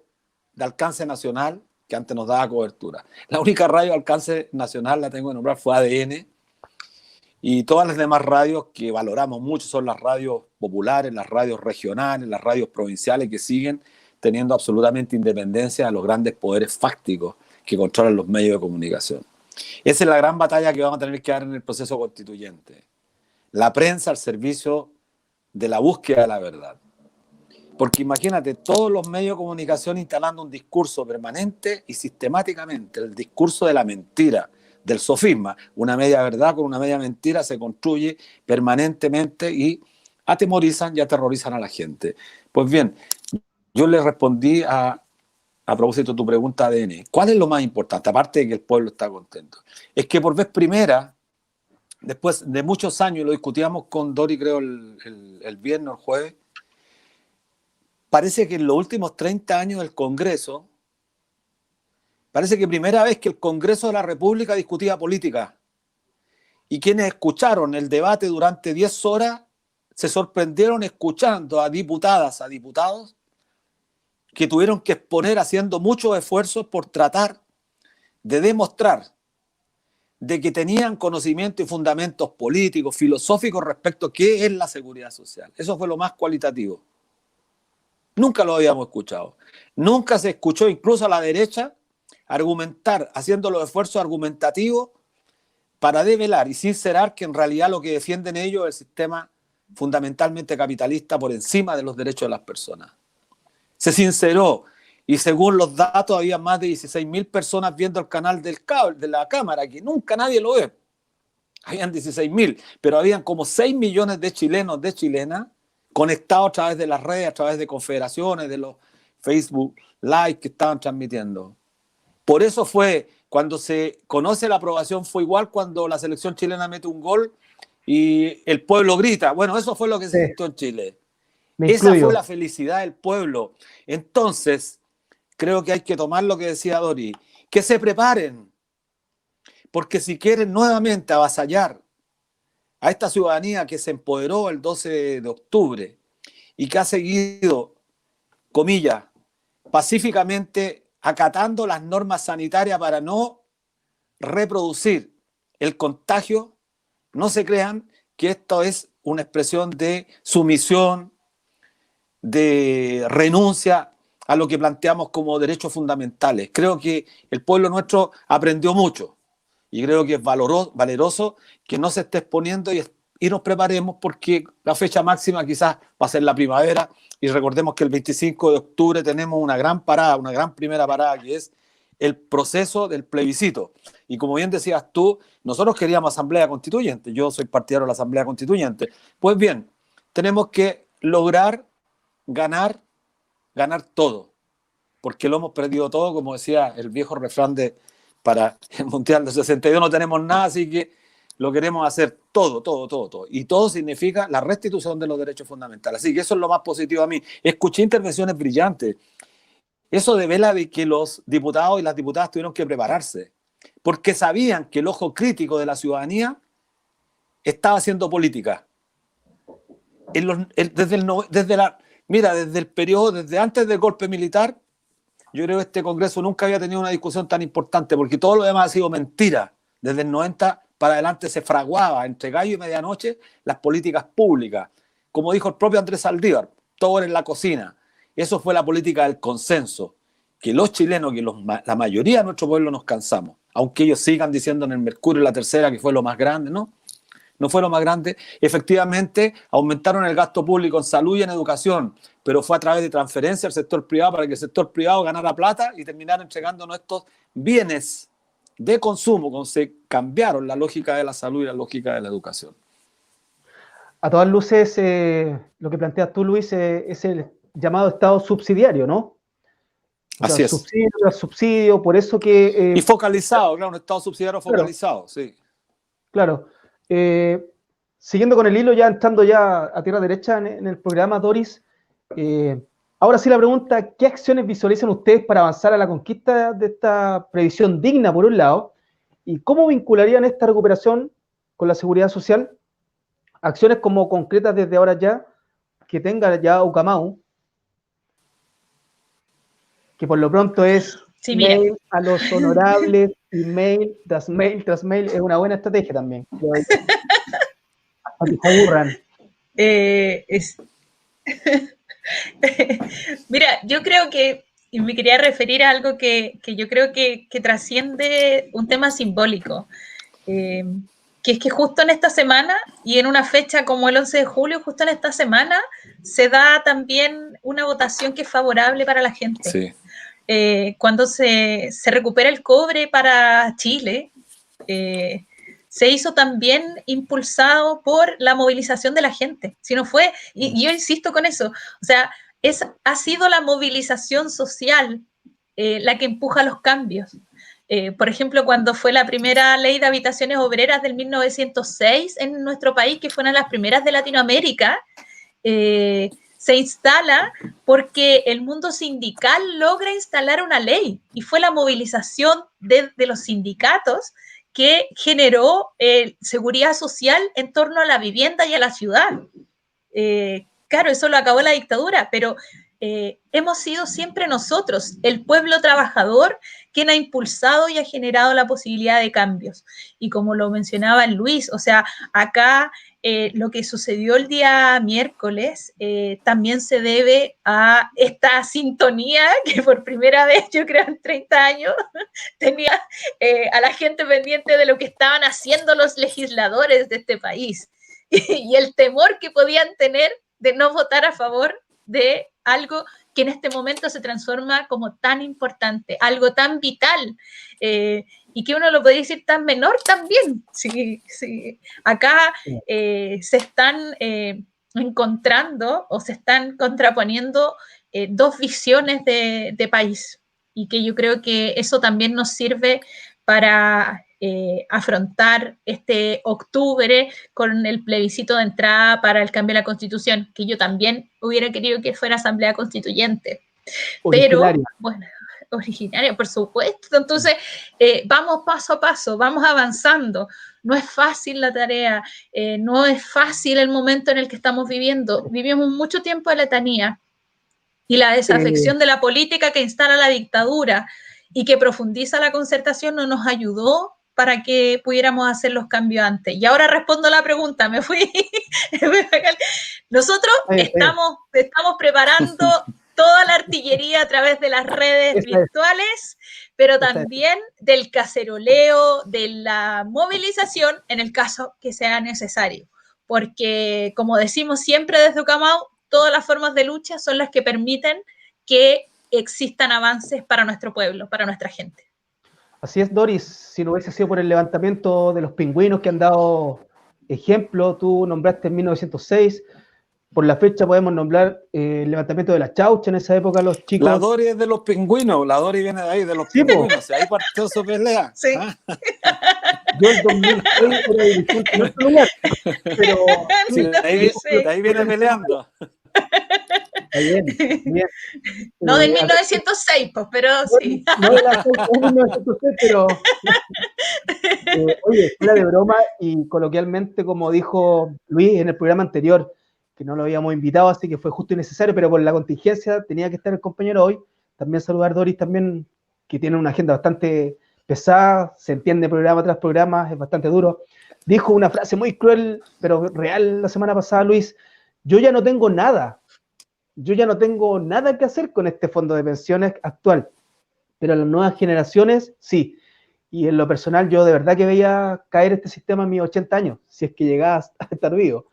de alcance nacional, que antes nos daba cobertura. La única radio de alcance nacional, la tengo que nombrar, fue ADN. Y todas las demás radios que valoramos mucho son las radios populares, las radios regionales, las radios provinciales, que siguen teniendo absolutamente independencia de los grandes poderes fácticos que controlan los medios de comunicación. Esa es la gran batalla que vamos a tener que dar en el proceso constituyente. La prensa al servicio de la búsqueda de la verdad. Porque imagínate, todos los medios de comunicación instalando un discurso permanente y sistemáticamente, el discurso de la mentira, del sofisma. Una media verdad con una media mentira se construye permanentemente y atemorizan y aterrorizan a la gente. Pues bien, yo le respondí a propósito de tu pregunta, ADN. ¿Cuál es lo más importante? Aparte de que el pueblo está contento. Es que por vez primera, después de muchos años, lo discutíamos con Dori, creo, el viernes o el jueves, parece que en los últimos 30 años del Congreso, parece que primera vez que el Congreso de la República discutía política. Y quienes escucharon el debate durante 10 horas se sorprendieron escuchando a diputadas, a diputados, que tuvieron que exponer haciendo muchos esfuerzos por tratar de demostrar de que tenían conocimiento y fundamentos políticos, filosóficos respecto a qué es la seguridad social. Eso fue lo más cualitativo. Nunca lo habíamos escuchado. Nunca se escuchó incluso a la derecha argumentar, haciendo los esfuerzos argumentativos para develar y sincerar que en realidad lo que defienden ellos es el sistema fundamentalmente capitalista por encima de los derechos de las personas. Se sinceró y según los datos había más de 16.000 personas viendo el canal del cable, de la cámara, que nunca nadie lo ve. Habían 16.000, pero habían como 6 millones de chilenos, de chilenas, conectados a través de las redes, a través de confederaciones, de los Facebook Live que estaban transmitiendo. Por eso fue, cuando se conoce la aprobación, fue igual cuando la selección chilena mete un gol y el pueblo grita. Bueno, eso fue lo que se sintió en Chile. Esa fue la felicidad del pueblo. Entonces, creo que hay que tomar lo que decía Dori, que se preparen, porque si quieren nuevamente avasallar a esta ciudadanía que se empoderó el 12 de octubre y que ha seguido, comillas, pacíficamente acatando las normas sanitarias para no reproducir el contagio, no se crean que esto es una expresión de sumisión, de renuncia a lo que planteamos como derechos fundamentales. Creo que el pueblo nuestro aprendió mucho y creo que es valeroso que no se esté exponiendo y nos preparemos porque la fecha máxima quizás va a ser la primavera y recordemos que el 25 de octubre tenemos una gran parada, una gran primera parada que es el proceso del plebiscito. Y como bien decías tú, nosotros queríamos asamblea constituyente, yo soy partidario de la asamblea constituyente. Pues bien, tenemos que lograr ganar todo, porque lo hemos perdido todo, como decía el viejo refrán para el Mundial del 62, no tenemos nada, así que lo queremos hacer todo. Y todo significa la restitución de los derechos fundamentales. Así que eso es lo más positivo a mí. Escuché intervenciones brillantes. Eso devela de que los diputados y las diputadas tuvieron que prepararse, porque sabían que el ojo crítico de la ciudadanía estaba haciendo política. Desde el periodo, desde antes del golpe militar, yo creo que este Congreso nunca había tenido una discusión tan importante, porque todo lo demás ha sido mentira. Desde el 90 para adelante se fraguaba entre gallo y medianoche las políticas públicas. Como dijo el propio Andrés Saldívar, todo era en la cocina. Eso fue la política del consenso, que los chilenos, que la mayoría de nuestro pueblo nos cansamos, aunque ellos sigan diciendo en el Mercurio la Tercera que fue lo más grande, ¿no? No fue lo más grande. Efectivamente, aumentaron el gasto público en salud y en educación, pero fue a través de transferencia al sector privado para que el sector privado ganara plata y terminara entregándonos estos bienes de consumo, cuando se cambiaron la lógica de la salud y la lógica de la educación. A todas luces, lo que planteas tú, Luis, es el llamado Estado subsidiario, ¿no? Así es. Subsidio, por eso que... y focalizado, claro, un Estado subsidiario focalizado, sí. Claro. Siguiendo con el hilo, ya entrando ya a tierra derecha en el programa, Doris, ahora sí la pregunta, ¿qué acciones visualizan ustedes para avanzar a la conquista de esta previsión digna, por un lado, y cómo vincularían esta recuperación con la seguridad social? Acciones como concretas desde ahora ya, que tenga ya Ucamau, que por lo pronto es mail a los honorables, y mail tras mail tras mail, es una buena estrategia también. Hasta que se aburran. Mira, yo creo que, y me quería referir a algo que yo creo que trasciende un tema simbólico, que es que justo en esta semana, y en una fecha como el 11 de julio, justo en esta semana, se da también una votación que es favorable para la gente. Sí. Cuando se recupera el cobre para Chile, se hizo también impulsado por la movilización de la gente. Si no fue, y yo insisto con eso, o sea, ha sido la movilización social la que empuja los cambios. Por ejemplo, cuando fue la primera ley de habitaciones obreras del 1906 en nuestro país, que fue una de las primeras de Latinoamérica, se instala porque el mundo sindical logra instalar una ley y fue la movilización de los sindicatos que generó seguridad social en torno a la vivienda y a la ciudad. Claro, eso lo acabó la dictadura, pero hemos sido siempre nosotros, el pueblo trabajador, quien ha impulsado y ha generado la posibilidad de cambios. Y como lo mencionaba Luis, o sea, acá lo que sucedió el día miércoles también se debe a esta sintonía que por primera vez, yo creo, en 30 años, tenía a la gente pendiente de lo que estaban haciendo los legisladores de este país y el temor que podían tener de no votar a favor de algo que en este momento se transforma como tan importante, algo tan vital, y que uno lo podría decir tan menor también. Sí, sí. Acá se están encontrando o se están contraponiendo dos visiones de país, y que yo creo que eso también nos sirve para afrontar este octubre con el plebiscito de entrada para el cambio de la Constitución, que yo también hubiera querido que fuera asamblea constituyente. Originaria. Pero, bueno, originaria, por supuesto. Entonces, vamos paso a paso, vamos avanzando. No es fácil la tarea, no es fácil el momento en el que estamos viviendo. Vivimos mucho tiempo de letanía y la desafección de la política que instala la dictadura y que profundiza la concertación no nos ayudó para que pudiéramos hacer los cambios antes. Y ahora respondo la pregunta, me fui. Nosotros estamos preparando toda la artillería a través de las redes virtuales, pero también del caceroleo, de la movilización en el caso que sea necesario. Porque, como decimos siempre desde Ucamau, todas las formas de lucha son las que permiten que existan avances para nuestro pueblo, para nuestra gente. Así es, Doris, si no hubiese sido por el levantamiento de los pingüinos que han dado ejemplo, tú nombraste en 1906, por la fecha podemos nombrar el levantamiento de la Chaucha en esa época, los chicos... La Doris es de los pingüinos, la Doris viene de ahí, de los pingüinos, ahí partió su pelea. Sí. ¿Ah? Yo el 2006 era dirigente en otro lugar, pero... Sí, de ahí viene peleando. Bien, bien. No del 1906, pues, pero sí. No de la 1906, pero... oye, fuera de broma y coloquialmente, como dijo Luis en el programa anterior, que no lo habíamos invitado, así que fue justo y necesario, pero por la contingencia tenía que estar el compañero hoy. También saludar a Doris, también, que tiene una agenda bastante pesada, se entiende programa tras programa, es bastante duro. Dijo una frase muy cruel, pero real la semana pasada, Luis: yo ya no tengo nada que hacer con este fondo de pensiones actual, pero las nuevas generaciones sí. Y en lo personal yo de verdad que veía caer este sistema en mis 80 años, si es que llegaba a estar vivo,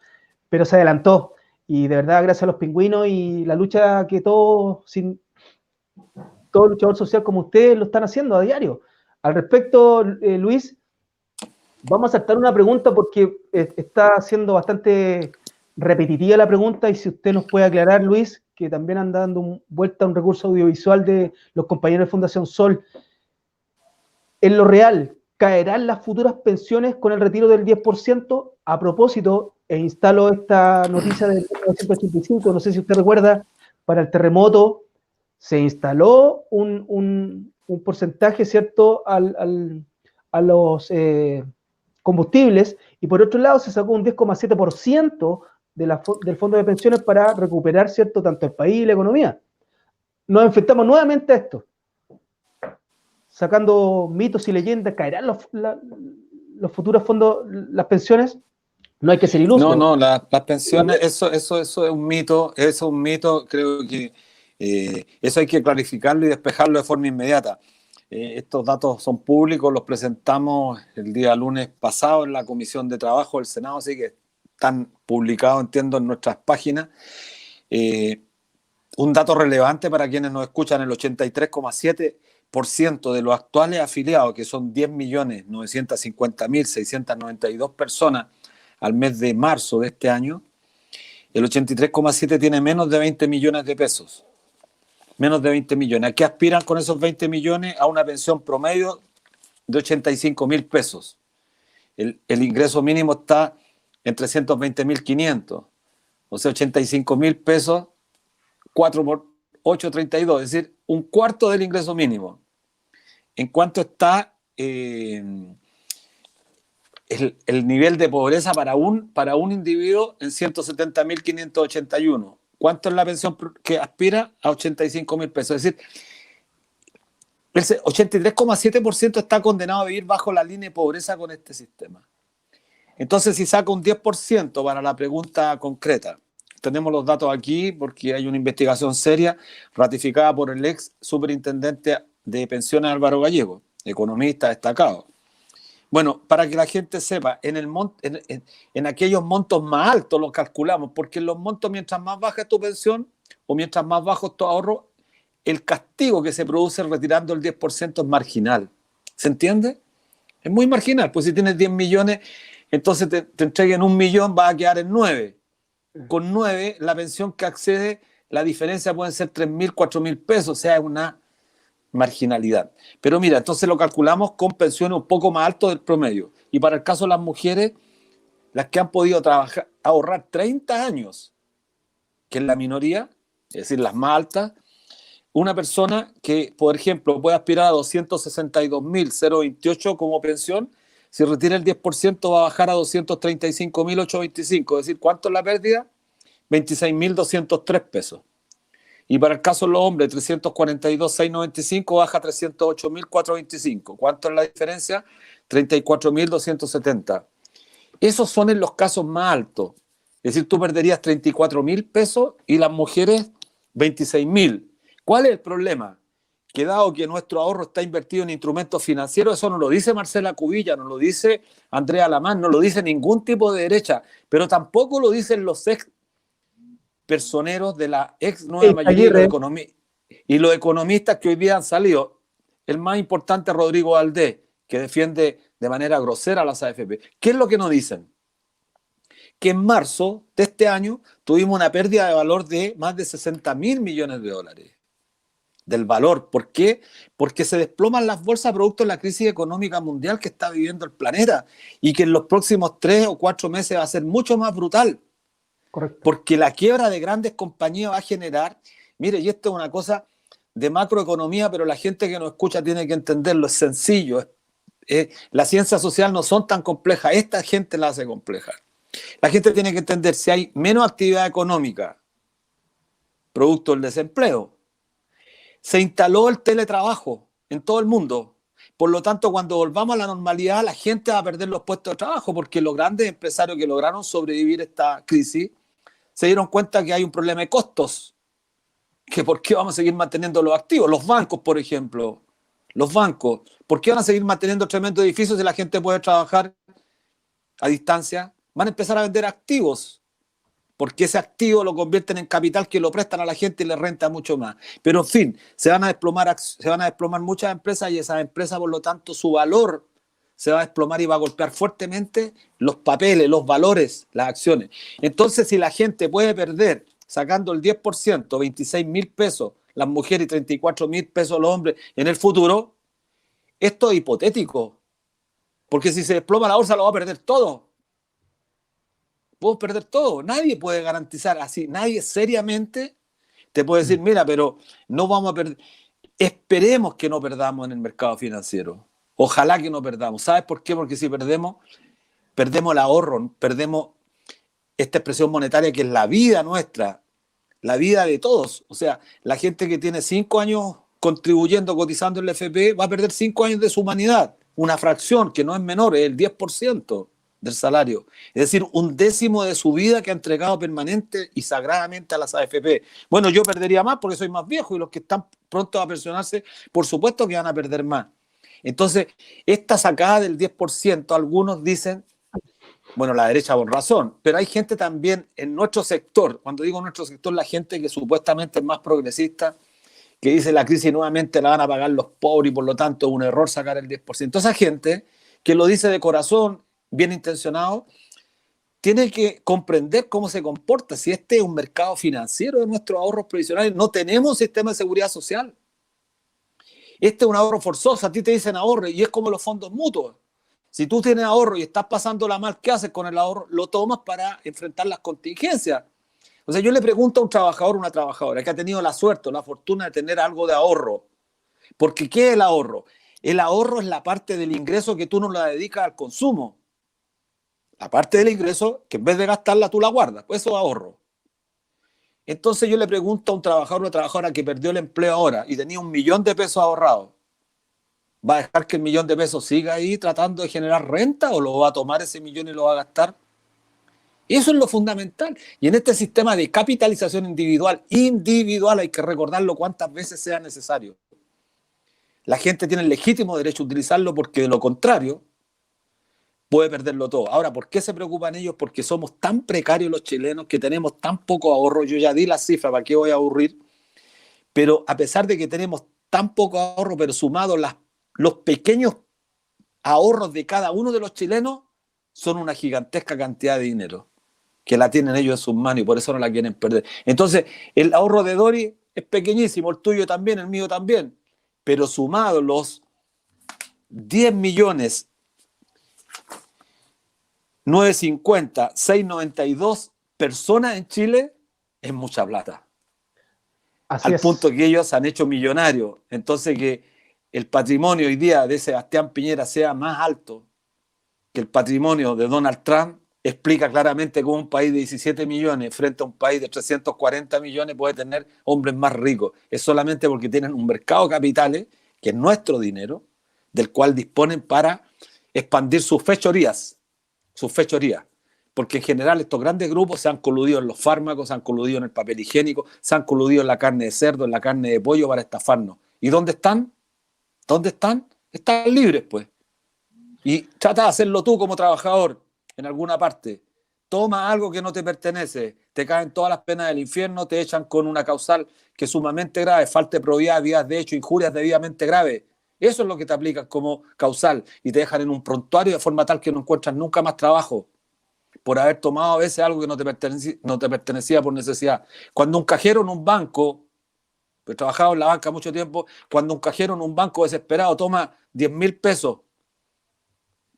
pero se adelantó. Y de verdad, gracias a los pingüinos y la lucha que todo luchador social como ustedes lo están haciendo a diario. Al respecto, Luis, vamos a saltar una pregunta porque está siendo bastante repetitiva la pregunta, y si usted nos puede aclarar, Luis, que también anda dando vuelta a un recurso audiovisual de los compañeros de Fundación Sol. En lo real, ¿caerán las futuras pensiones con el retiro del 10%? A propósito, instalo esta noticia de 1985, no sé si usted recuerda, para el terremoto se instaló un porcentaje, ¿cierto?, a los combustibles, y por otro lado se sacó un 10,7% del fondo de pensiones para recuperar, ¿cierto?, tanto el país y la economía. Nos enfrentamos nuevamente a esto, sacando mitos y leyendas. ¿Caerán los futuros fondos, las pensiones? No hay que ser iluso. No, las pensiones, eso es un mito, creo que eso hay que clarificarlo y despejarlo de forma inmediata. Estos datos son públicos, los presentamos el día lunes pasado en la Comisión de Trabajo del Senado, así que están publicados, entiendo, en nuestras páginas. Un dato relevante para quienes nos escuchan: el 83,7% de los actuales afiliados, que son 10.950.692 personas al mes de marzo de este año, el 83,7% tiene menos de 20 millones de pesos. Menos de 20 millones. ¿A qué aspiran con esos 20 millones? A una pensión promedio de 85.000 pesos. El ingreso mínimo está en 320.500. O sea, 85.000 pesos 4 por 8, 32, es decir, un cuarto del ingreso mínimo. ¿En cuánto está el nivel de pobreza para un individuo? En 170.581. ¿Cuánto es la pensión que aspira? A 85.000 pesos. Es decir, el 83,7% está condenado a vivir bajo la línea de pobreza con este sistema. Entonces, si saca un 10% para la pregunta concreta, tenemos los datos aquí porque hay una investigación seria ratificada por el ex superintendente de pensiones Álvaro Gallego, economista destacado. Bueno, para que la gente sepa, en aquellos montos más altos los calculamos, porque en los montos, mientras más baja es tu pensión o mientras más bajo es tu ahorro, el castigo que se produce retirando el 10% es marginal. ¿Se entiende? Es muy marginal, pues si tienes 10 millones, entonces te entreguen 1 millón, vas a quedar en 9. Con 9, la pensión que accede, la diferencia pueden ser 3.000, 4.000 pesos, o sea, es una marginalidad. Pero mira, entonces lo calculamos con pensiones un poco más altas del promedio. Y para el caso de las mujeres, las que han podido trabajar, ahorrar 30 años, que es la minoría, es decir, las más altas, una persona que, por ejemplo, puede aspirar a 262.028 como pensión, si retira el 10% va a bajar a 235.825. Es decir, ¿cuánto es la pérdida? 26.203 pesos. Y para el caso de los hombres, 342.695 baja a 308.425. ¿Cuánto es la diferencia? 34.270. Esos son en los casos más altos. Es decir, tú perderías 34.000 pesos y las mujeres 26.000. ¿Cuál es el problema? Que dado que nuestro ahorro está invertido en instrumentos financieros, eso no lo dice Marcela Cubilla, no lo dice Andrea Lamán, no lo dice ningún tipo de derecha, pero tampoco lo dicen los ex personeros de la ex nueva mayoría y los economistas que hoy día han salido. El más importante es Rodrigo Valdés, que defiende de manera grosera a las AFP. ¿Qué es lo que nos dicen? Que en marzo de este año tuvimos una pérdida de valor de más de 60.000 millones de dólares. Del valor. ¿Por qué? Porque se desploman las bolsas producto de la crisis económica mundial que está viviendo el planeta y que en los próximos 3 o 4 meses va a ser mucho más brutal. Correcto. Porque la quiebra de grandes compañías va a generar, mire, y esto es una cosa de macroeconomía, pero la gente que nos escucha tiene que entenderlo, es sencillo. Las ciencias sociales no son tan complejas, esta gente la hace compleja. La gente tiene que entender si hay menos actividad económica, producto del desempleo. Se instaló el teletrabajo en todo el mundo. Por lo tanto, cuando volvamos a la normalidad, la gente va a perder los puestos de trabajo porque los grandes empresarios que lograron sobrevivir esta crisis se dieron cuenta que hay un problema de costos. Que ¿por qué vamos a seguir manteniendo los activos? Los bancos, por ejemplo. Los bancos. ¿Por qué van a seguir manteniendo tremendos edificios si la gente puede trabajar a distancia? Van a empezar a vender activos. Porque ese activo lo convierten en capital que lo prestan a la gente y le renta mucho más. Pero en fin, se van a desplomar muchas empresas y esas empresas, por lo tanto, su valor se va a desplomar y va a golpear fuertemente los papeles, los valores, las acciones. Entonces, si la gente puede perder, sacando el 10%, 26.000 pesos las mujeres y 34.000 pesos los hombres en el futuro, esto es hipotético. Porque si se desploma la bolsa, lo va a perder todo. Puedo perder todo. Nadie puede garantizar así. Nadie seriamente te puede decir, mira, pero no vamos a perder. Esperemos que no perdamos en el mercado financiero. Ojalá que no perdamos. ¿Sabes por qué? Porque si perdemos el ahorro, perdemos esta expresión monetaria que es la vida nuestra, la vida de todos. O sea, la gente que tiene 5 años contribuyendo, cotizando en el FP, va a perder 5 años de su humanidad. Una fracción que no es menor, es el 10% del salario. Es decir, 1/10 de su vida que ha entregado permanente y sagradamente a las AFP. Bueno, yo perdería más porque soy más viejo y los que están prontos a pensionarse, por supuesto que van a perder más. Entonces, esta sacada del 10%, algunos dicen, bueno, la derecha con razón, pero hay gente también en nuestro sector, cuando digo nuestro sector, la gente que supuestamente es más progresista, que dice la crisis nuevamente la van a pagar los pobres y por lo tanto es un error sacar el 10%. Esa gente que lo dice de corazón, bien intencionado, tiene que comprender cómo se comporta. Si este es un mercado financiero de nuestros ahorros previsionales, no tenemos sistema de seguridad social. Este es un ahorro forzoso, a ti te dicen ahorro y es como los fondos mutuos. Si tú tienes ahorro y estás pasándola mal, ¿qué haces con el ahorro? Lo tomas para enfrentar las contingencias. O sea, yo le pregunto a un trabajador o una trabajadora que ha tenido la suerte o la fortuna de tener algo de ahorro, porque ¿qué es el ahorro? El ahorro es la parte del ingreso que tú no la dedicas al consumo. La parte del ingreso que en vez de gastarla tú la guardas, pues eso es ahorro. Entonces yo le pregunto a un trabajador o una trabajadora que perdió el empleo ahora y tenía 1.000.000 de pesos ahorrados, ¿va a dejar que el 1.000.000 de pesos siga ahí tratando de generar renta o lo va a tomar ese 1.000.000 y lo va a gastar? Eso es lo fundamental. Y en este sistema de capitalización individual hay que recordarlo cuantas veces sea necesario. La gente tiene el legítimo derecho a utilizarlo porque de lo contrario puede perderlo todo. Ahora, ¿por qué se preocupan ellos? Porque somos tan precarios los chilenos, que tenemos tan poco ahorro. Yo ya di la cifra, ¿para qué voy a aburrir? Pero a pesar de que tenemos tan poco ahorro, pero sumados los pequeños ahorros de cada uno de los chilenos, son una gigantesca cantidad de dinero que la tienen ellos en sus manos y por eso no la quieren perder. Entonces, el ahorro de Doris es pequeñísimo, el tuyo también, el mío también, pero sumados los 10.950.692 personas en Chile, es mucha plata. Así al es. punto que ellos se han hecho millonarios. Entonces, que el patrimonio hoy día de Sebastián Piñera sea más alto que el patrimonio de Donald Trump explica claramente cómo un país de 17 millones frente a un país de 340 millones puede tener hombres más ricos. Es solamente porque tienen un mercado de capitales, que es nuestro dinero, del cual disponen para expandir sus fechorías. Porque en general estos grandes grupos se han coludido en los fármacos, se han coludido en el papel higiénico, se han coludido en la carne de cerdo, en la carne de pollo para estafarnos. ¿Y dónde están? ¿Dónde están? Están libres, pues. Y trata de hacerlo tú como trabajador en alguna parte. Toma algo que no te pertenece, te caen todas las penas del infierno, te echan con una causal que es sumamente grave, falta de probidad, vías de hecho, injurias debidamente graves. Eso es lo que te aplican como causal y te dejan en un prontuario de forma tal que no encuentras nunca más trabajo por haber tomado a veces algo que no te pertenecía por necesidad. Cuando un cajero en un banco, he trabajado en la banca mucho tiempo, cuando un cajero en un banco desesperado toma 10.000 pesos,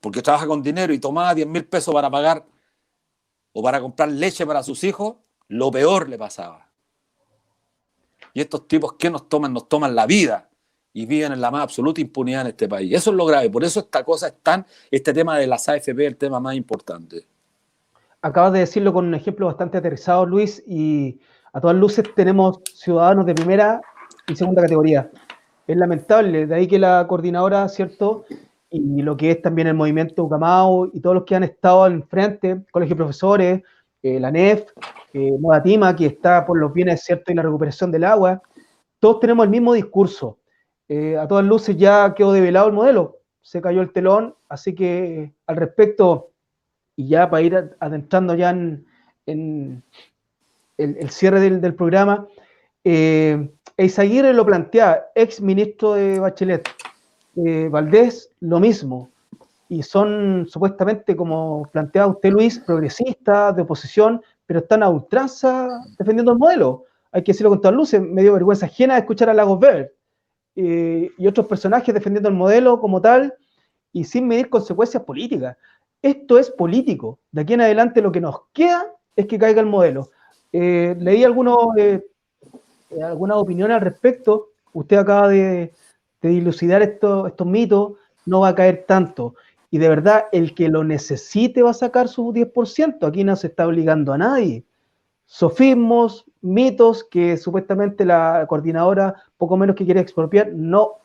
porque trabaja con dinero y tomaba 10.000 pesos para pagar o para comprar leche para sus hijos, lo peor le pasaba. Y estos tipos, ¿qué nos toman? Nos toman la vida y viven en la más absoluta impunidad en este país. Eso es lo grave. Por eso este tema de las AFP es el tema más importante. Acabas de decirlo con un ejemplo bastante aterrizado, Luis, y a todas luces tenemos ciudadanos de primera y segunda categoría. Es lamentable, de ahí que la coordinadora, ¿cierto?, y lo que es también el movimiento Ucamau y todos los que han estado al frente, Colegio de Profesores, la NEF, Moda Tima, que está por los bienes, ¿cierto?, y la recuperación del agua, todos tenemos el mismo discurso. A todas luces ya quedó develado el modelo, se cayó el telón, así que al respecto, y ya para ir adentrando ya en el cierre del programa, Eizaguirre lo plantea, ex ministro de Bachelet, Valdés lo mismo, y son supuestamente, como plantea usted, Luis, progresistas, de oposición, pero están a ultranza defendiendo el modelo. Hay que decirlo con todas luces, me dio vergüenza ajena escuchar a Lagos Ver y otros personajes defendiendo el modelo como tal y sin medir consecuencias políticas. Esto es político. De aquí en adelante lo que nos queda es que caiga el modelo. Leí algunas opiniones al respecto. Usted acaba de dilucidar estos mitos, no va a caer tanto. Y de verdad, el que lo necesite va a sacar su 10%. Aquí no se está obligando a nadie. Sofismos, mitos que supuestamente la coordinadora poco menos que quiere expropiar. No.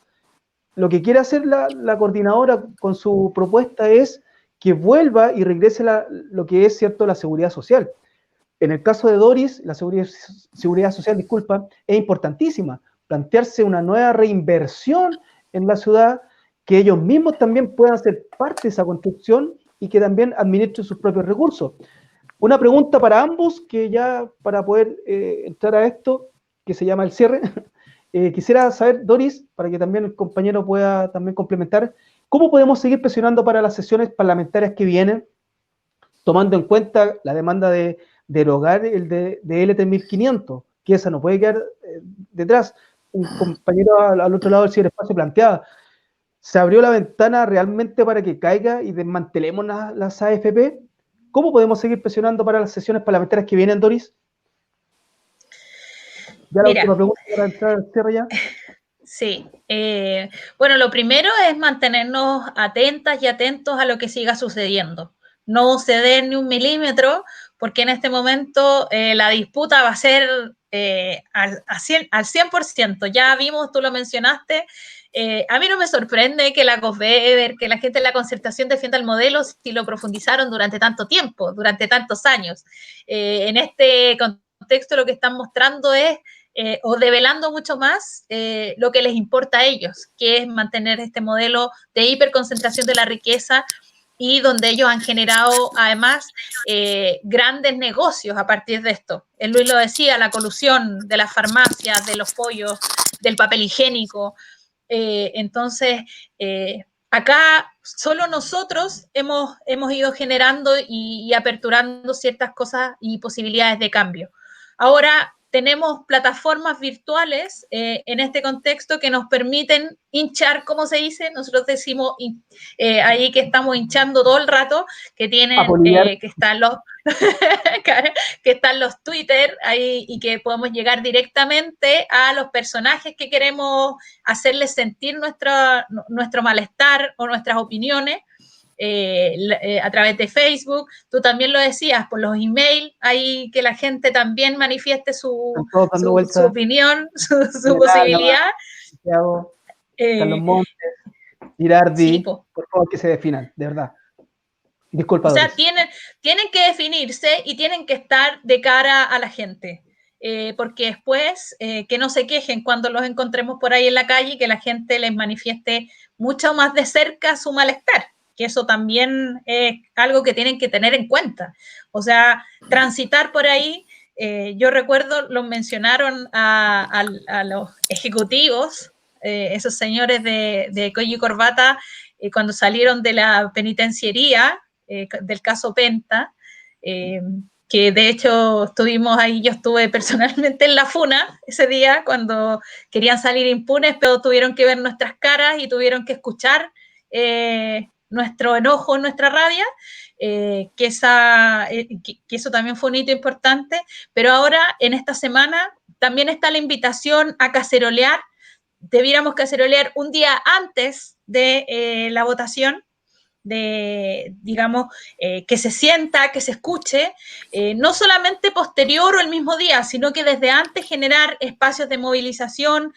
Lo que quiere hacer la coordinadora con su propuesta es que vuelva y regrese lo que es, cierto, la seguridad social. En el caso de Doris, la seguridad social, disculpa, es importantísima. Plantearse una nueva reinversión en la ciudad, que ellos mismos también puedan ser parte de esa construcción y que también administren sus propios recursos. Una pregunta para ambos, que ya para poder entrar a esto, que se llama el cierre, quisiera saber, Doris, para que también el compañero pueda también complementar, ¿cómo podemos seguir presionando para las sesiones parlamentarias que vienen, tomando en cuenta la demanda de derogar el de LT 1500, que esa no puede quedar detrás? Un compañero al otro lado del ciberespacio planteaba, ¿se abrió la ventana realmente para que caiga y desmantelemos las AFP? ¿Cómo podemos seguir presionando para las sesiones parlamentarias que vienen, Doris? Ya la Mira, última pregunta para entrar al cierre ya. sí. Bueno, lo primero es mantenernos atentas y atentos a lo que siga sucediendo. No ceder ni un milímetro, porque en este momento la disputa va a ser al 100%. Ya vimos, tú lo mencionaste. A mí no me sorprende que la COFEDER, que la gente de la concertación defienda el modelo si lo profundizaron durante tanto tiempo, durante tantos años. En este contexto lo que están mostrando es o develando mucho más lo que les importa a ellos, que es mantener este modelo de hiperconcentración de la riqueza y donde ellos han generado además grandes negocios a partir de esto. Luis lo decía, la colusión de las farmacias, de los pollos, del papel higiénico. Entonces, acá solo nosotros hemos ido generando y aperturando ciertas cosas y posibilidades de cambio. Ahora tenemos plataformas virtuales en este contexto que nos permiten hinchar, ¿cómo se dice? Nosotros decimos ahí que estamos hinchando todo el rato, que tienen, que están los que están los Twitter ahí y que podemos llegar directamente a los personajes que queremos hacerles sentir nuestro malestar o nuestras opiniones. A través de Facebook, tú también lo decías, por los emails, ahí que la gente también manifieste su opinión, su posibilidad. Carlos Montes, Girardi, sí, por favor que se definan, de verdad. Disculpa. O sea, tienen que definirse y tienen que estar de cara a la gente. Porque después que no se quejen cuando los encontremos por ahí en la calle y que la gente les manifieste mucho más de cerca su malestar, que eso también es algo que tienen que tener en cuenta. O sea, transitar por ahí, yo recuerdo, los mencionaron a los ejecutivos, esos señores de cuello y corbata, cuando salieron de la penitenciaría, del caso Penta, que de hecho estuvimos ahí, yo estuve personalmente en la FUNA ese día cuando querían salir impunes, pero tuvieron que ver nuestras caras y tuvieron que escuchar nuestro enojo, nuestra rabia, que eso también fue un hito importante, pero ahora en esta semana también está la invitación a cacerolear. Debiéramos cacerolear un día antes de la votación, digamos, que se sienta, que se escuche, no solamente posterior o el mismo día, sino que desde antes generar espacios de movilización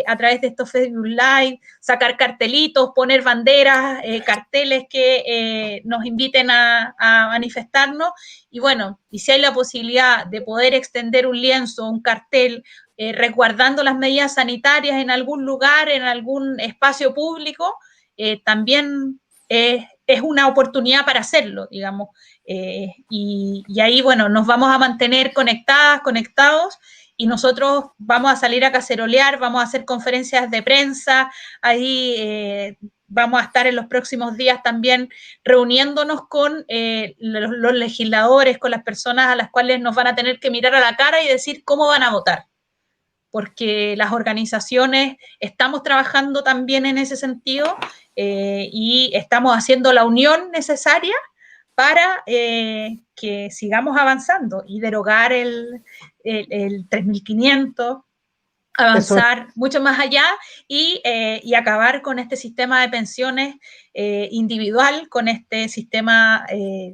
a través de estos Facebook Live, sacar cartelitos, poner banderas, carteles que nos inviten a manifestarnos. Y bueno, y si hay la posibilidad de poder extender un lienzo, un cartel, resguardando las medidas sanitarias en algún lugar, en algún espacio público, también es una oportunidad para hacerlo, digamos. Y ahí, bueno, nos vamos a mantener conectados, y nosotros vamos a salir a cacerolear, vamos a hacer conferencias de prensa, ahí vamos a estar en los próximos días también reuniéndonos con los legisladores, con las personas a las cuales nos van a tener que mirar a la cara y decir cómo van a votar, porque las organizaciones estamos trabajando también en ese sentido y estamos haciendo la unión necesaria para que sigamos avanzando y derogar el 3.500, avanzar mucho más allá y acabar con este sistema de pensiones individual, con este sistema,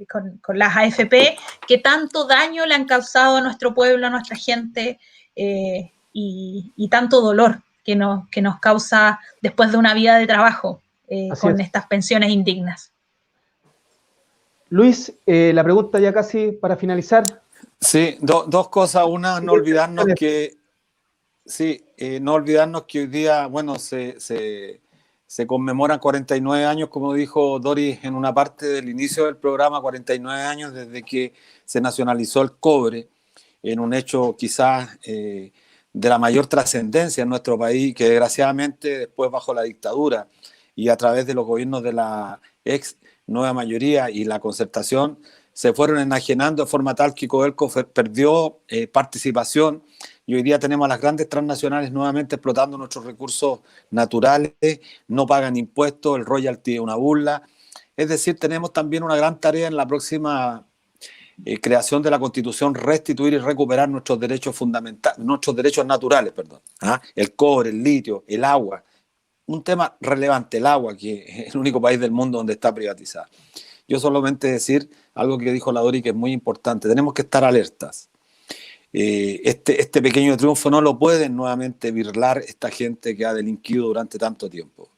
con las AFP, que tanto daño le han causado a nuestro pueblo, a nuestra gente, y tanto dolor que nos causa después de una vida de trabajo con estas pensiones indignas. Luis, la pregunta ya casi para finalizar. Sí, dos cosas. Una, no olvidarnos que no olvidarnos que hoy día, bueno, se conmemoran 49 años, como dijo Doris en una parte del inicio del programa, 49 años desde que se nacionalizó el cobre, en un hecho quizás de la mayor trascendencia en nuestro país, que desgraciadamente después bajo la dictadura y a través de los gobiernos de la ex nueva mayoría y la concertación se fueron enajenando de forma tal que Codelco perdió participación, y hoy día tenemos a las grandes transnacionales nuevamente explotando nuestros recursos naturales, no pagan impuestos, el royalty es una burla. Es decir, tenemos también una gran tarea en la próxima creación de la Constitución, restituir y recuperar nuestros derechos fundamentales, nuestros derechos naturales, perdón. ¿Ah? El cobre, el litio, el agua. Un tema relevante, el agua, que es el único país del mundo donde está privatizada. Yo solamente decir algo que dijo la Dori que es muy importante. Tenemos que estar alertas. Este pequeño triunfo no lo pueden nuevamente birlar esta gente que ha delinquido durante tanto tiempo.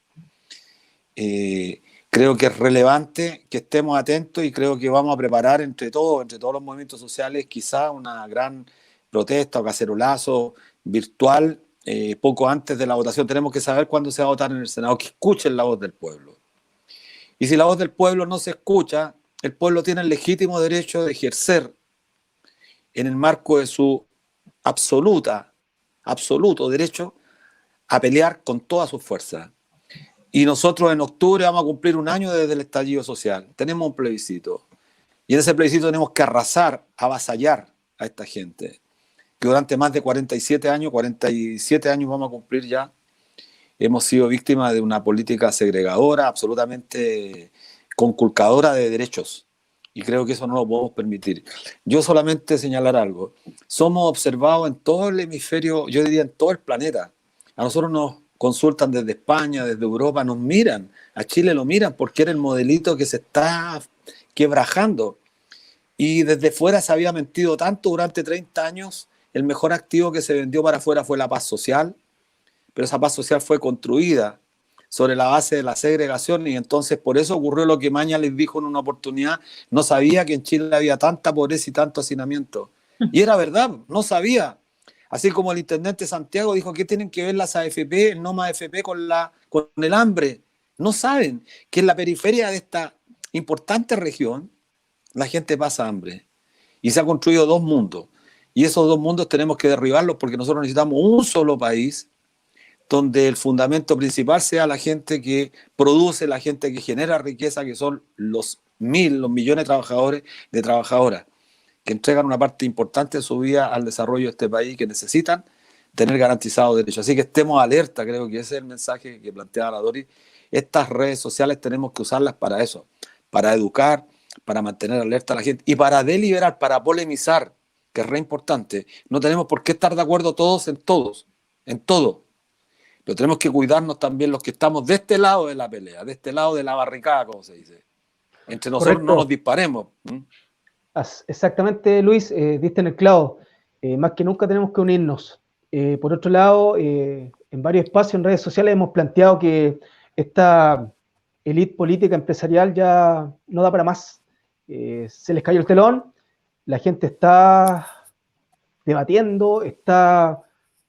Creo que es relevante que estemos atentos y creo que vamos a preparar entre todos los movimientos sociales, quizá una gran protesta o cacerolazo virtual poco antes de la votación. Tenemos que saber cuándo se va a votar en el Senado, que escuchen la voz del pueblo. Y si la voz del pueblo no se escucha, el pueblo tiene el legítimo derecho de ejercer en el marco de su absoluto derecho a pelear con todas sus fuerzas. Y nosotros en octubre vamos a cumplir un año desde el estallido social. Tenemos un plebiscito. Y en ese plebiscito tenemos que arrasar, avasallar a esta gente. Que durante más de 47 años vamos a cumplir ya, hemos sido víctimas de una política segregadora, absolutamente conculcadora de derechos. Y creo que eso no lo podemos permitir. Yo solamente señalar algo. Somos observados en todo el hemisferio, yo diría en todo el planeta. A nosotros nos consultan desde España, desde Europa, nos miran. A Chile lo miran porque era el modelito que se está quebrajando. Y desde fuera se había mentido tanto durante 30 años. El mejor activo que se vendió para afuera fue la paz social. Pero esa paz social fue construida sobre la base de la segregación y entonces por eso ocurrió lo que Maña les dijo en una oportunidad. No sabía que en Chile había tanta pobreza y tanto hacinamiento. Y era verdad, no sabía. Así como el intendente Santiago dijo, ¿qué tienen que ver las AFP, el NOMA AFP con el hambre? No saben que en la periferia de esta importante región la gente pasa hambre. Y se ha construido dos mundos. Y esos dos mundos tenemos que derribarlos porque nosotros necesitamos un solo país donde el fundamento principal sea la gente que produce, la gente que genera riqueza, que son los millones de trabajadores, de trabajadoras, que entregan una parte importante de su vida al desarrollo de este país, que necesitan tener garantizados derechos. Así que estemos alerta, creo que ese es el mensaje que planteaba la Dori. Estas redes sociales tenemos que usarlas para eso, para educar, para mantener alerta a la gente y para deliberar, para polemizar, que es re importante. No tenemos por qué estar de acuerdo todos, en todo. Pero tenemos que cuidarnos también los que estamos de este lado de la pelea, de este lado de la barricada, como se dice. Entre nosotros Correcto. no nos disparemos. Exactamente, Luis, diste en el clavo. Más que nunca tenemos que unirnos. Por otro lado, en varios espacios en redes sociales hemos planteado que esta élite política empresarial ya no da para más. Se les cayó el telón, la gente está debatiendo, está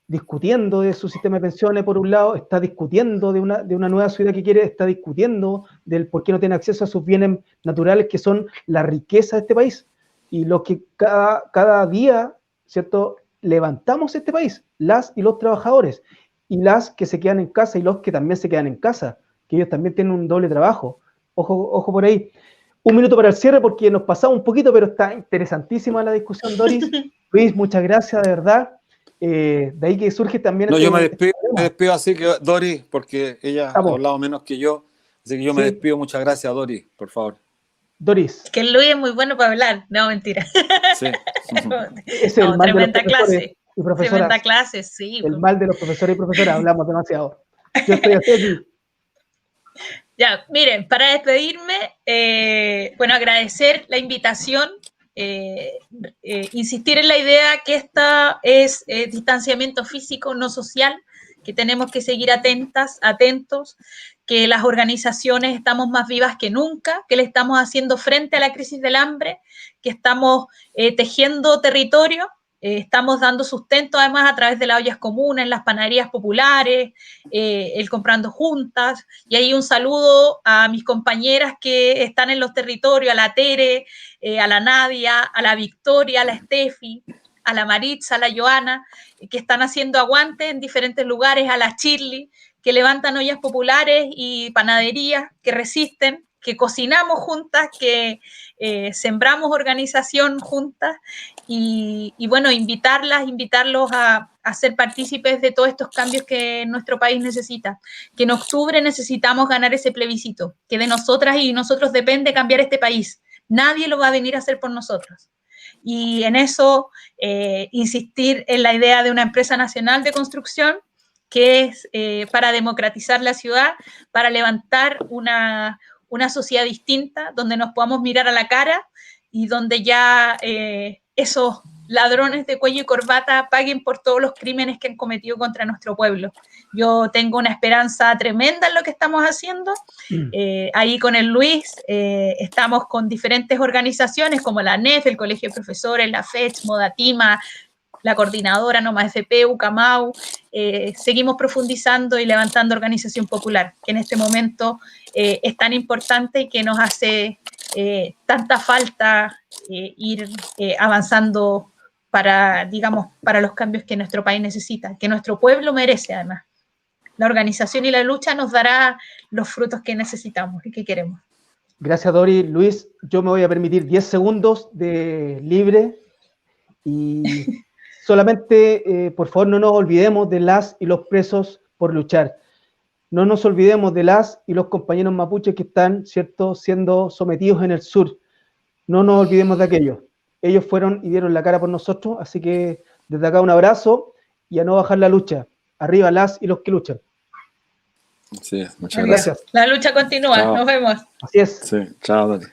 discutiendo de su sistema de pensiones por un lado, está discutiendo de una nueva ciudad que quiere, está discutiendo del por qué no tiene acceso a sus bienes naturales que son la riqueza de este país. Y lo que cada día, ¿cierto?, levantamos este país, las y los trabajadores, y las que se quedan en casa y los que también se quedan en casa, que ellos también tienen un doble trabajo. Ojo por ahí. Un minuto para el cierre porque nos pasamos un poquito, pero está interesantísima la discusión, Doris. Luis, muchas gracias, de verdad. De ahí que surge también... No, yo me despido así que Dori, porque ella ha hablado menos que yo, así que yo me despido. Muchas gracias, Dori, por favor. Doris. Que Luis es muy bueno para hablar. No, mentira. Sí. Es el mal tremenda de los clase. Y profesoras. Tremenda clase, sí. El mal de los profesores y profesoras, hablamos demasiado. Yo estoy aquí. Ya, miren, para despedirme, bueno, agradecer la invitación, insistir en la idea que esta es distanciamiento físico, no social, que tenemos que seguir atentos, que las organizaciones estamos más vivas que nunca, que le estamos haciendo frente a la crisis del hambre, que estamos tejiendo territorio. Estamos dando sustento además a través de las ollas comunes, las panaderías populares, el comprando juntas. Y ahí un saludo a mis compañeras que están en los territorios, a la Tere, a la Nadia, a la Victoria, a la Steffi, a la Maritza, a la Joana, que están haciendo aguante en diferentes lugares, a la Shirley, que levantan ollas populares y panaderías, que resisten, que cocinamos juntas, que sembramos organización juntas y bueno, invitarlos a ser partícipes de todos estos cambios que nuestro país necesita, que en octubre necesitamos ganar ese plebiscito, que de nosotras y nosotros depende cambiar este país. Nadie lo va a venir a hacer por nosotros. y en eso insistir en la idea de una empresa nacional de construcción que es para democratizar la ciudad, para levantar una sociedad distinta, donde nos podamos mirar a la cara y donde ya esos ladrones de cuello y corbata paguen por todos los crímenes que han cometido contra nuestro pueblo. Yo tengo una esperanza tremenda en lo que estamos haciendo. Ahí con el Luis estamos con diferentes organizaciones como la NEF, el Colegio de Profesores, la FECH, Modatima, la coordinadora Noma FP, UCAMAU, seguimos profundizando y levantando organización popular, que en este momento es tan importante y que nos hace tanta falta ir avanzando para, digamos, para los cambios que nuestro país necesita, que nuestro pueblo merece además. La organización y la lucha nos dará los frutos que necesitamos y que queremos. Gracias, Dori. Luis, yo me voy a permitir 10 segundos de libre y solamente, por favor, no nos olvidemos de las y los presos por luchar. No nos olvidemos de las y los compañeros mapuches que están, ¿cierto?, siendo sometidos en el sur. No nos olvidemos de aquellos. Ellos fueron y dieron la cara por nosotros, así que desde acá un abrazo y a no bajar la lucha. Arriba las y los que luchan. Sí, muchas gracias. La lucha continúa, chao. Nos vemos. Así es. Sí, chao, Dori.